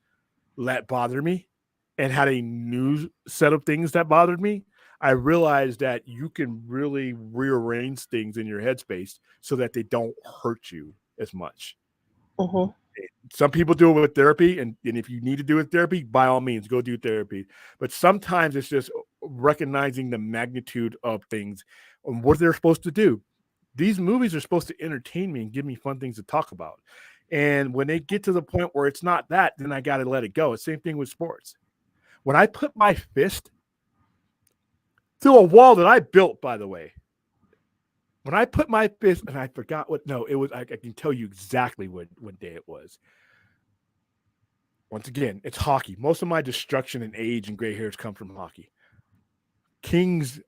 let bother me and had a new set of things that bothered me, I realized that you can really rearrange things in your headspace so that they don't hurt you as much. Some people do it with therapy, and if you need to do it therapy, by all means, go do therapy. But sometimes it's just recognizing the magnitude of things and what they're supposed to do. These movies are supposed to entertain me and give me fun things to talk about. And when they get to the point where it's not that, then I got to let it go. Same thing with sports. When I put my fist through a wall that I built, by the way, when I put my fist, and I forgot it was, I can tell you exactly what day it was. Once again, it's hockey. Most of my destruction and age and gray hairs come from hockey. Kings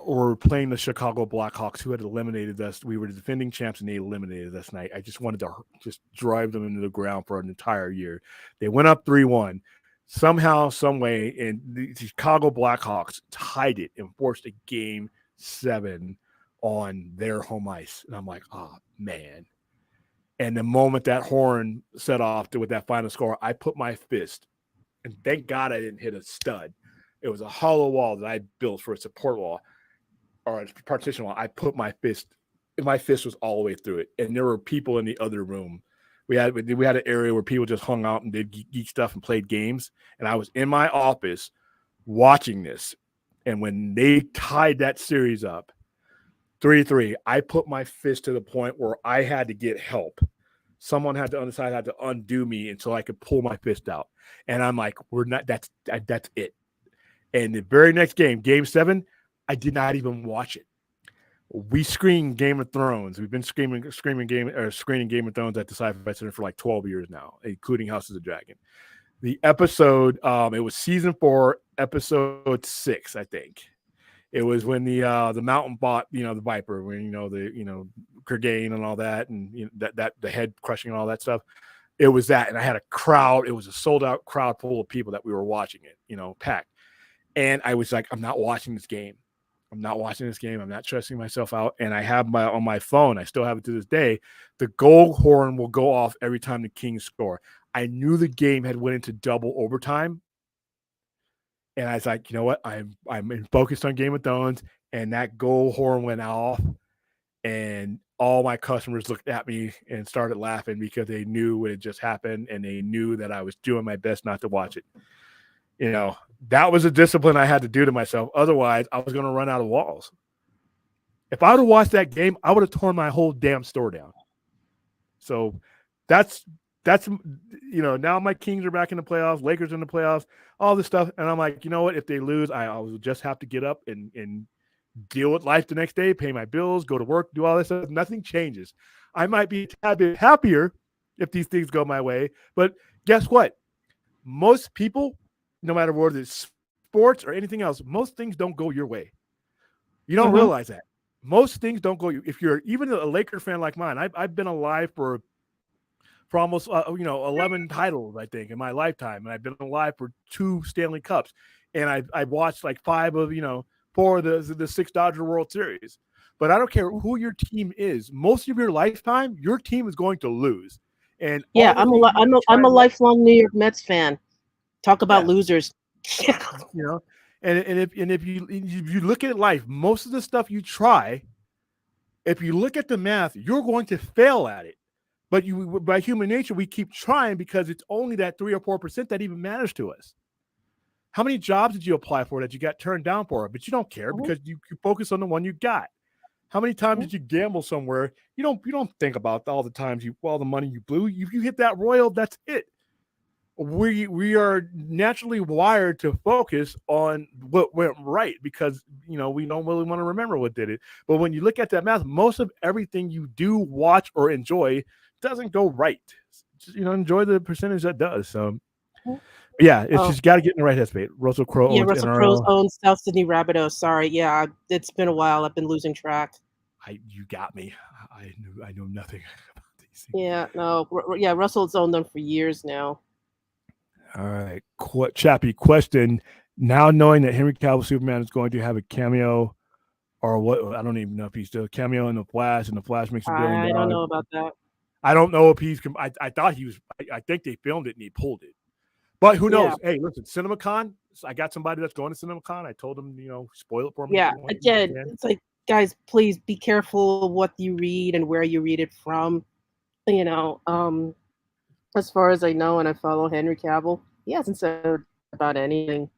were playing the Chicago Blackhawks, who had eliminated us. We were the defending champs, and they eliminated us. And I just wanted to just drive them into the ground for an entire year. They went up 3-1. Somehow, some way, and the Chicago Blackhawks tied it and forced a Game 7 on their home ice. And I'm like, oh, man. And the moment that horn set off with that final score, I put my fist, and thank God I didn't hit a stud. It was a hollow wall that I built for a support wall or a partition wall. I put my fist, and my fist was all the way through it. And there were people in the other room. We had an area where people just hung out and did geek stuff and played games. And I was in my office watching this. And when they tied that series up, 3-3. I put my fist to the point where I had to get help. Someone had to underside had to undo me until I could pull my fist out. And I'm like, we're not. That's it. And the very next game, Game 7, I did not even watch it. We screen Game of Thrones. We've been screening Game of Thrones at the Sci-Fi Center for like 12 years now, including House of the Dragon. The episode, it was season 4, episode 6, I think. It was when the mountain bought, the Viper, when the Clegane and all that, and that the head crushing and all that stuff. It was that, and I had a crowd. It was a sold out crowd full of people that we were watching it, packed. And I was like, I'm not watching this game. I'm not watching this game. I'm not stressing myself out. And I have on my phone, I still have it to this day, the goal horn will go off every time the Kings score. I knew the game had went into double overtime. And I was like, you know what? I'm focused on Game of Thrones. And that goal horn went off. And all my customers looked at me and started laughing because they knew what had just happened. And they knew that I was doing my best not to watch it. That was a discipline I had to do to myself. Otherwise, I was going to run out of walls. If I would have watched that game, I would have torn my whole damn store down. So that's now my Kings are back in the playoffs, Lakers in the playoffs, all this stuff. And I'm like, you know what? If they lose, I will just have to get up and deal with life the next day, pay my bills, go to work, do all this stuff. Nothing changes. I might be a tad bit happier if these things go my way. But guess what? Most people, no matter whether it's sports or anything else, most things don't go your way. You don't realize that. Most things don't go. If you're even a Laker fan like mine, I've been alive for almost 11 titles, I think, in my lifetime, and I've been alive for 2 Stanley Cups, and I've watched like 4 of the 6 Dodger World Series. But I don't care who your team is. Most of your lifetime, your team is going to lose. And yeah, I'm a lifelong New York Mets fan. Talk about losers. And if you look at life, most of the stuff you try, if you look at the math, you're going to fail at it. But by human nature, we keep trying because it's only that 3 or 4% that even matters to us. How many jobs did you apply for that you got turned down for? But you don't care because you focus on the one you got. How many times did you gamble somewhere? You don't think about all the times all the money you blew. You hit that royal, that's it. We are naturally wired to focus on what went right because we don't really want to remember what did it. But when you look at that math, most of everything you do, watch, or enjoy doesn't go right. Just, enjoy the percentage that does. So yeah, it's just got to get in the right headspace. Russell Crowe. Yeah, Russell Crowe owns South Sydney Rapidos. Sorry, yeah, it's been a while. I've been losing track. You got me. I know nothing about these things. Yeah, no, yeah, Russell's owned them for years now. All right, Chappie, question. Now knowing that Henry Cavill Superman is going to have a cameo, or what? I don't even know if he's still a cameo in the Flash, and the Flash makes $1 billion. I don't know about that. I don't know if he's. I thought he was. I think they filmed it and he pulled it, but who knows? Yeah. Hey, listen, CinemaCon. I got somebody that's going to CinemaCon. I told him, spoil it for me. Yeah, again, it's like, guys, please be careful what you read and where you read it from. As far as I know, and I follow Henry Cavill, he hasn't said about anything.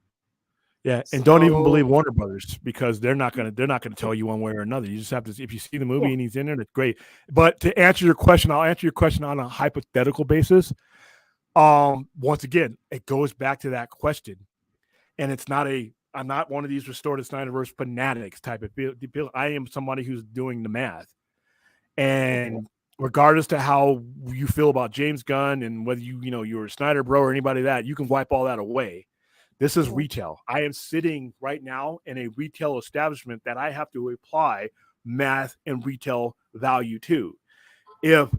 Yeah, and don't even believe Warner Brothers because they're not gonna tell you one way or another. You just have to, if you see the movie and he's in there, that's great. But to answer your question, I'll answer your question on a hypothetical basis. Once again, it goes back to that question, and I'm not one of these restorative Snyderverse fanatics type of people. I am somebody who's doing the math, and regardless to how you feel about James Gunn and whether you're a Snyder bro or anybody that, you can wipe all that away. This is retail. I am sitting right now in a retail establishment that I have to apply math and retail value to. If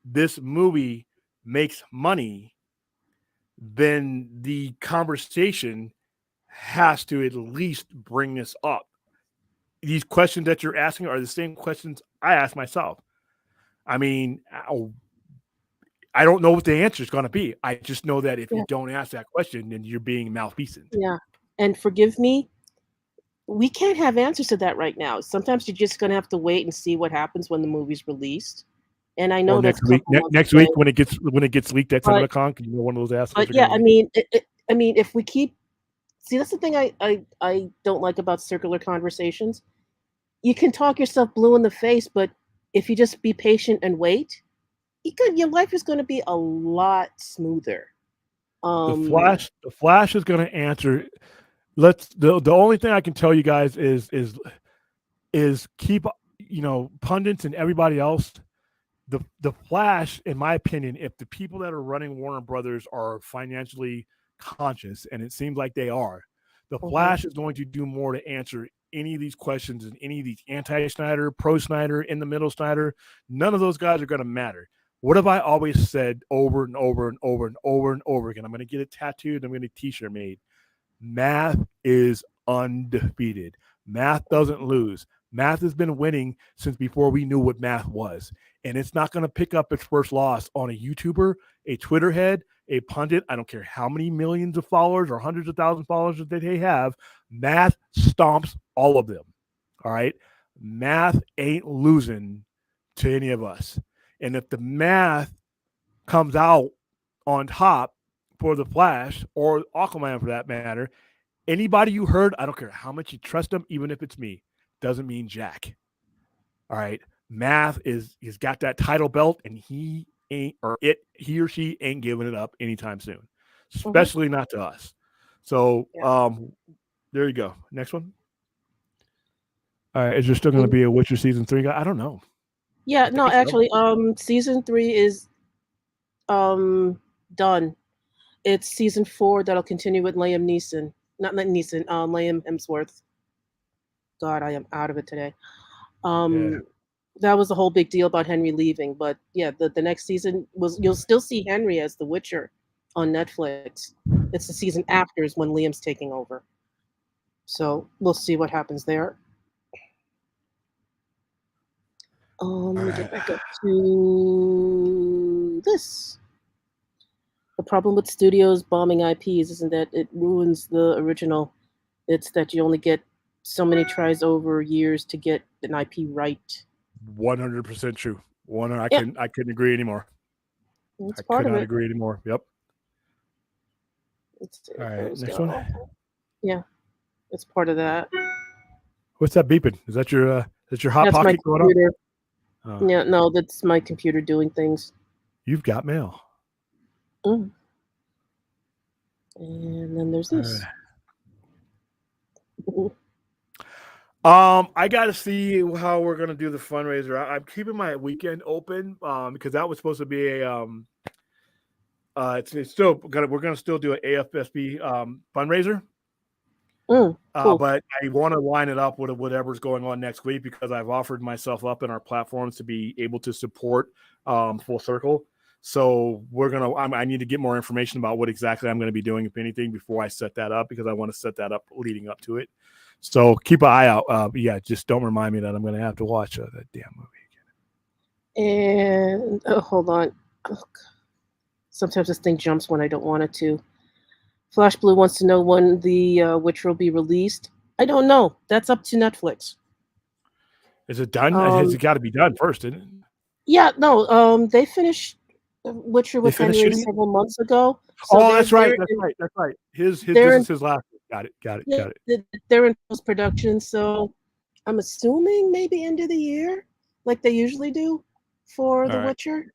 this movie makes money, then the conversation has to at least bring this up. These questions that you're asking are the same questions I ask myself. I mean, I don't know what the answer is going to be. I just know that if you don't ask that question, then you're being malfeasant. Yeah. And forgive me, we can't have answers to that right now. Sometimes you're just going to have to wait and see what happens when the movie's released. And I know that's next week when it gets leaked at CinemaCon, can you know one of those assholes? But yeah, I mean, if we keep, see, that's the thing I don't like about circular conversations. you can talk yourself blue in the face, but if you just be patient and wait, your life is going to be a lot smoother. The Um, Flash is going to answer. The only thing I can tell you guys is keep pundits and everybody else. The Flash, in my opinion, if the people that are running Warner Brothers are financially conscious, and it seems like they are, the mhm, Flash is going to do more to answer any of these questions and any of these anti-Snyder, pro-Snyder, in the middle Snyder. None of those guys are going to matter. What have I always said over and over and over and over and over again? I'm going to get it tattooed. I'm going to get a T-shirt made. Math is undefeated. Math doesn't lose. Math has been winning since before we knew what math was. And it's not going to pick up its first loss on a YouTuber, a Twitter head, a pundit. I don't care how many millions of followers or hundreds of thousands of followers that they have. Math stomps all of them. All right. Math ain't losing to any of us. And if the math comes out on top for the Flash or Aquaman for that matter, anybody you heard, I don't care how much you trust them, even if it's me, doesn't mean jack. All right. Math he's got that title belt and he or she ain't giving it up anytime soon, mhm, especially not to us. So yeah. there you go. Next one. All right. Is there still going to Mm, be a Witcher season 3? I don't know. yeah, I no, think so. actually, season 3 is done. It's season 4 that'll continue with Liam Neeson. Not Neeson, Liam Hemsworth. God, I am out of it today. Yeah. Um, that was the whole big deal about Henry leaving. But yeah, the next season was you'll still see Henry as the Witcher on Netflix. It's the season after is when Liam's taking over. So we'll see what happens there. All Let me right. get back up to this. The problem with studios bombing IPs isn't that it ruins the original. It's that you only get so many tries over years to get an IP right. 100% true. I Yeah, couldn't agree anymore. it's I part could of not it. agree anymore. Yep. Let's see All if right. those Next one. go. Yeah, it's part of that. What's that beeping? Is that your hot That's my pocket going off? computer. Oh, Yeah, no, that's my computer doing things. you've got mail. Mm. And then there's All this. right. I got to see how we're gonna do the fundraiser. I'm keeping my weekend open because that was supposed to be a it's still gonna we're gonna still do an AFSB fundraiser. Cool. But I want to line it up with whatever's going on next week because I've offered myself up in our platforms to be able to support Full Circle. So I need to get more information about what exactly I'm going to be doing, if anything, before I set that up because I want to set that up leading up to it. So keep an eye out. Yeah, just don't remind me that I'm going to have to watch that damn movie And hold on. Oh, sometimes this thing jumps when I don't want it to. Flash Blue wants to know when the Witcher will be released. I don't know. That's up to Netflix. Is it done? It has Um, got to be done first, isn't it? yeah, no. They finished Witcher They with finished Henry shooting it? several months ago, so Oh, they're that's right. they're That's in, right. That's right. His they're this in is his last. Got it. Got it. yeah, Got it. they're in post production. So I'm assuming maybe end of the year, like they usually do for All The right. Witcher.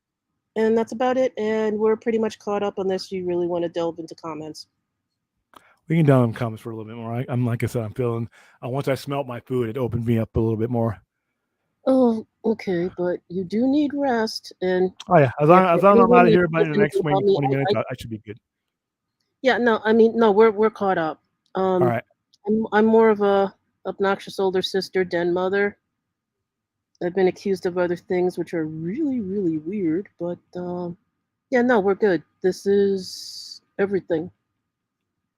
And that's about it. And we're pretty much caught up unless you really want to delve into comments. We can down in comments for a little bit more. I'm like I said, I'm feeling. Once I smelt my food, it opened me up a little bit more. Oh, okay, but you do need rest. And Oh yeah, as yeah, long for as I'm anyone out of that here by knows the next anything about maybe me, 20 minutes, I should be good. yeah, no, I mean, no, we're caught up. All right. I'm more of a obnoxious older sister, den mother. I've been accused of other things which are really, really weird, but yeah, no, we're good. This is everything.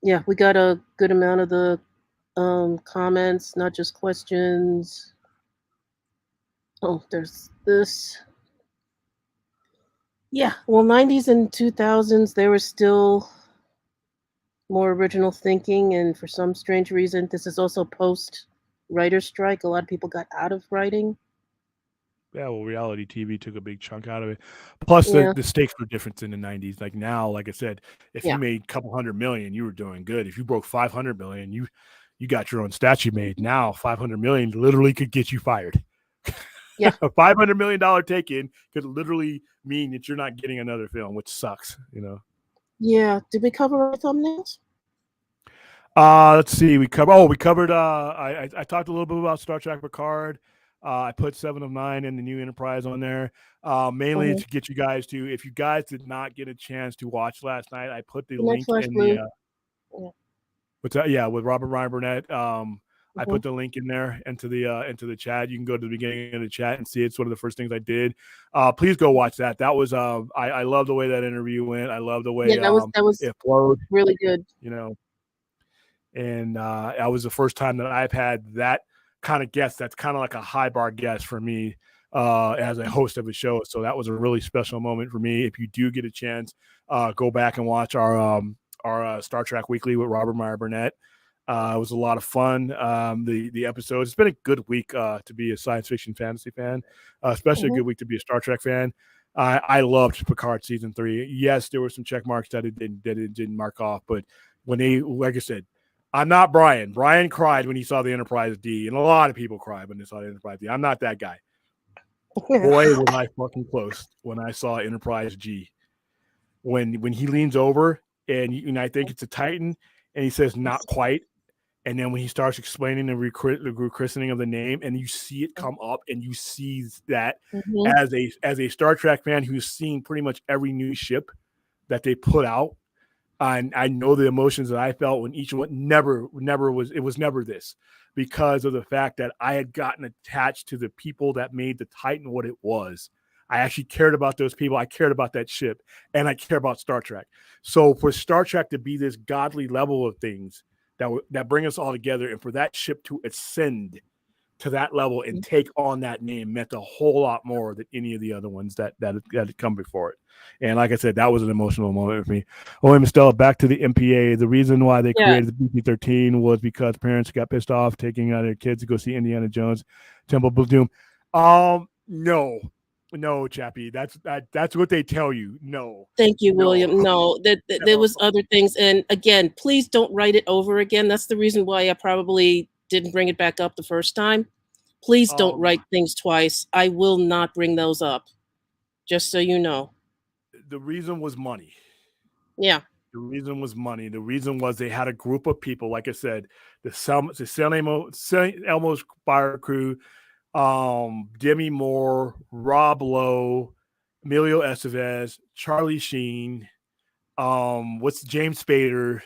Yeah, we got a good amount of the comments, not just questions. Oh, there's this. Yeah, well, 90s and 2000s, there was still more original thinking, and for some strange reason, this is also post writer's strike. A lot of people got out of writing. Yeah, well, reality TV took a big chunk out of it. Plus, Yeah, the stakes were different in the '90s. Like now, like I said, if you yeah, made a couple hundred million, you were doing good. If you broke 500 million, you got your own statue made. Now $500 million literally could get you fired. Yeah. A $500 million take-in could literally mean that you're not getting another film, which sucks, Yeah. Did we cover our thumbnails? Let's see. We covered. I talked a little bit about Star Trek Picard. I put 7 of 9 in the new Enterprise on there, mainly to get you guys to. If you guys did not get a chance to watch last night, I put the link Flash in Blue. what's that? Yeah, with Robert Ryan Burnett. I put the link in there into the chat. You can go to the beginning of the chat and see it's one of the first things I did. Please go watch that. That was I love the way that interview went. I love the way that was it flowed. really good. And that was the first time that I've had that kind of guest. That's kind of like a high bar guest for me as a host of a show. So that was a really special moment for me. If you do get a chance, go back and watch our Star Trek Weekly with Robert Meyer Burnett. It was a lot of fun. The episodes. It's been a good week to be a science fiction fantasy fan, especially a good week to be a Star Trek fan. I loved Picard season 3. Yes, there were some check marks that it didn't mark off, but when they, like I said, I'm not Brian. Brian cried when he saw the Enterprise D, and a lot of people cried when they saw the Enterprise D. I'm not that guy. Boy, was I fucking close when I saw Enterprise G. When he leans over and I think it's a Titan, and he says not quite, and then when he starts explaining the rechristening of the name, and you see it come up, and you see that as a Star Trek fan who's seen pretty much every new ship that they put out. And I know the emotions that I felt when each one never was this, because of the fact that I had gotten attached to the people that made the Titan what it was. I actually cared about those people. I cared about that ship, and I care about Star Trek. So for Star Trek to be this godly level of things that bring us all together, and for that ship to ascend to that level and take on that name meant a whole lot more than any of the other ones that had come before it. And like I said, that was an emotional moment for me. Oh, and Stella, back to the MPA. The reason why they created the PG-13 was because parents got pissed off taking their kids to go see Indiana Jones, Temple of Doom. No, Chappie. That's what they tell you. No. Thank you, William. No, there was other things. And again, please don't write it over again. That's the reason why I probably didn't bring it back up the first time. Please don't write things twice. I will not bring those up. Just so you know. The reason was money. Yeah. The reason was money. The reason was they had a group of people, like I said, the San Elmo's Fire Crew, Demi Moore, Rob Lowe, Emilio Estevez, Charlie Sheen, James Spader,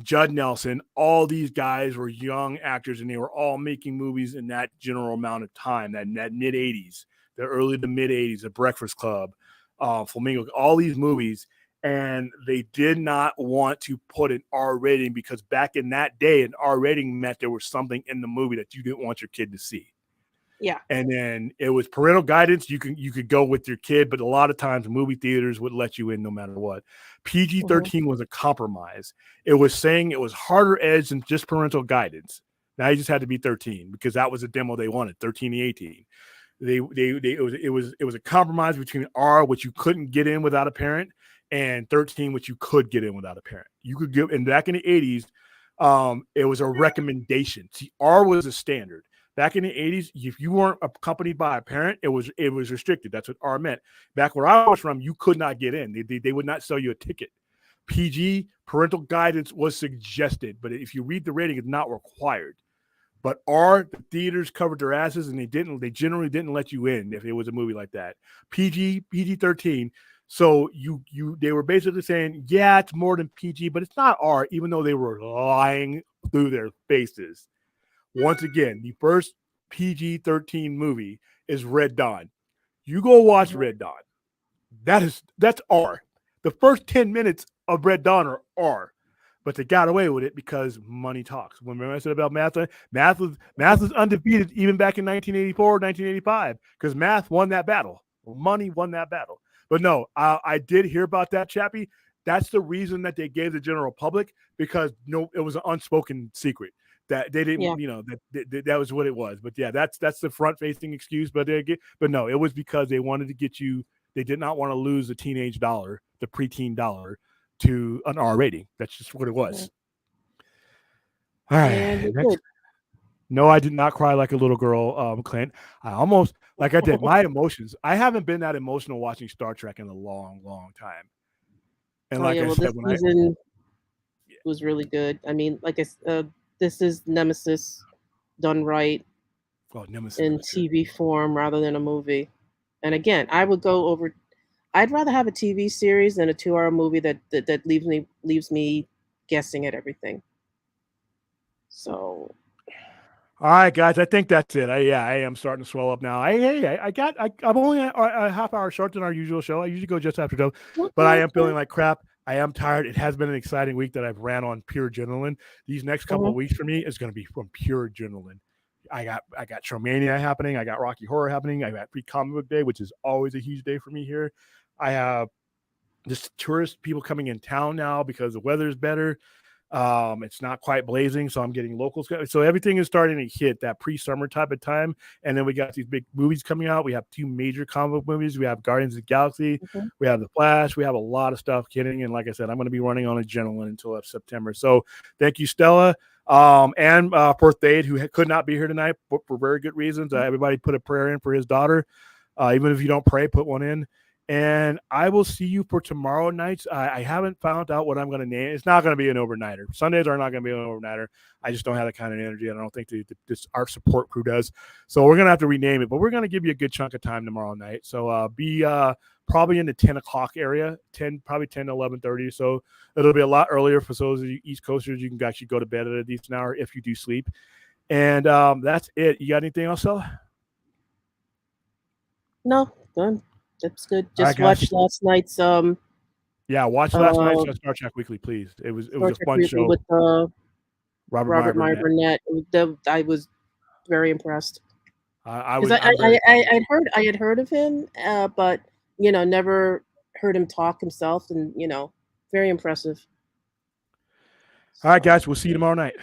Judd Nelson. All these guys were young actors, and they were all making movies in that general amount of time, that mid 80s, the early to mid 80s, The Breakfast Club, Flamingo, all these movies. And they did not want to put an R rating, because back in that day, an R rating meant there was something in the movie that you didn't want your kid to see. Yeah. And then it was parental guidance. You could go with your kid, but a lot of times movie theaters would let you in no matter what. PG-13 was a compromise. It was saying it was harder edge than just parental guidance. Now you just had to be 13, because that was a demo they wanted, 13 to 18. It was a compromise between R, which you couldn't get in without a parent, and 13, which you could get in without a parent. You could get, and back in the 80s, it was a recommendation. See, R was a standard. Back in the 80s, if you weren't accompanied by a parent, it was restricted. That's what R meant. Back where I was from, you could not get in. They would not sell you a ticket. PG, parental guidance was suggested, but if you read the rating, it's not required. But R, the theaters covered their asses, and they generally didn't let you in if it was a movie like that. PG-13. So they were basically saying, yeah, it's more than PG, but it's not R, even though they were lying through their faces. Once again, the first PG-13 movie is Red Dawn. You go watch Red Dawn. That's R. The first 10 minutes of Red Dawn are R. But they got away with it because money talks. Remember I said about math? Math was undefeated even back in 1984, 1985, because math won that battle. Money won that battle. But no, I did hear about that, Chappie. That's the reason that they gave the general public, because it was an unspoken secret that they didn't, that was what it was. But yeah, that's the front-facing excuse. But no, it was because they wanted to get you. They did not want to lose the teenage dollar, the preteen dollar, to an R rating. That's just what it was. All and right. we're Next. good. No, I did not cry like a little girl, Clint. I almost, like I did, my emotions. I haven't been that emotional watching Star Trek in a long, long time. And Oh like yeah, I well this said, when I, season was really good. I mean, this is Nemesis done right oh, Nemesis in was good. TV form rather than a movie. And again, I would go over. I'd rather have a TV series than a 2 hour movie that leaves me guessing at everything. So All right, guys, I think that's it. I am starting to swell up now. I'm only a half hour short than our usual show. I usually go just after 12, but I okay, am feeling like crap. I am tired. It has been an exciting week that I've ran on pure adrenaline. These next couple of mhm, weeks for me is going to be from pure adrenaline. I got Showmania happening. I got Rocky Horror happening. I got Free Comic Book Day, which is always a huge day for me here. I have just tourist people coming in town now because the weather is better. It's not quite blazing, so I'm getting locals. So everything is starting to hit that pre-summer type of time. And then we got these big movies coming out. We have 2 major comic book movies. We have Guardians of the Galaxy. mhm. We have The Flash. We have a lot of stuff hitting. And like I said, I'm going to be running on adrenaline until September. So thank you, Stella. And First Aid, who could not be here tonight for very good reasons. Everybody put a prayer in for his daughter. Even if you don't pray, put one in. And I will see you for tomorrow nights. I haven't found out what I'm going to name. It's not going to be an overnighter. Sundays are not going to be an overnighter. I just don't have that kind of energy, and I don't think this our support crew does. So we're going to have to rename it, but we're going to give you a good chunk of time tomorrow night. So be probably in the 10 o'clock area, probably 10 to 11:30. So it'll be a lot earlier for those of you East Coasters. You can actually go to bed at a decent hour if you do sleep. And that's it. You got anything else, Stella? No, good. That's good. All right, Just guys. watched last night's Yeah, watch last night's uh Star Trek Weekly, please. It was Star a Trek fun Weekly show. with Robert Robert Meyer Meyer Burnett. Burnett. I was very impressed I because was. I'm very. I had heard of him, but never heard him talk himself, and very impressive. All right, So. guys. We'll see you tomorrow night.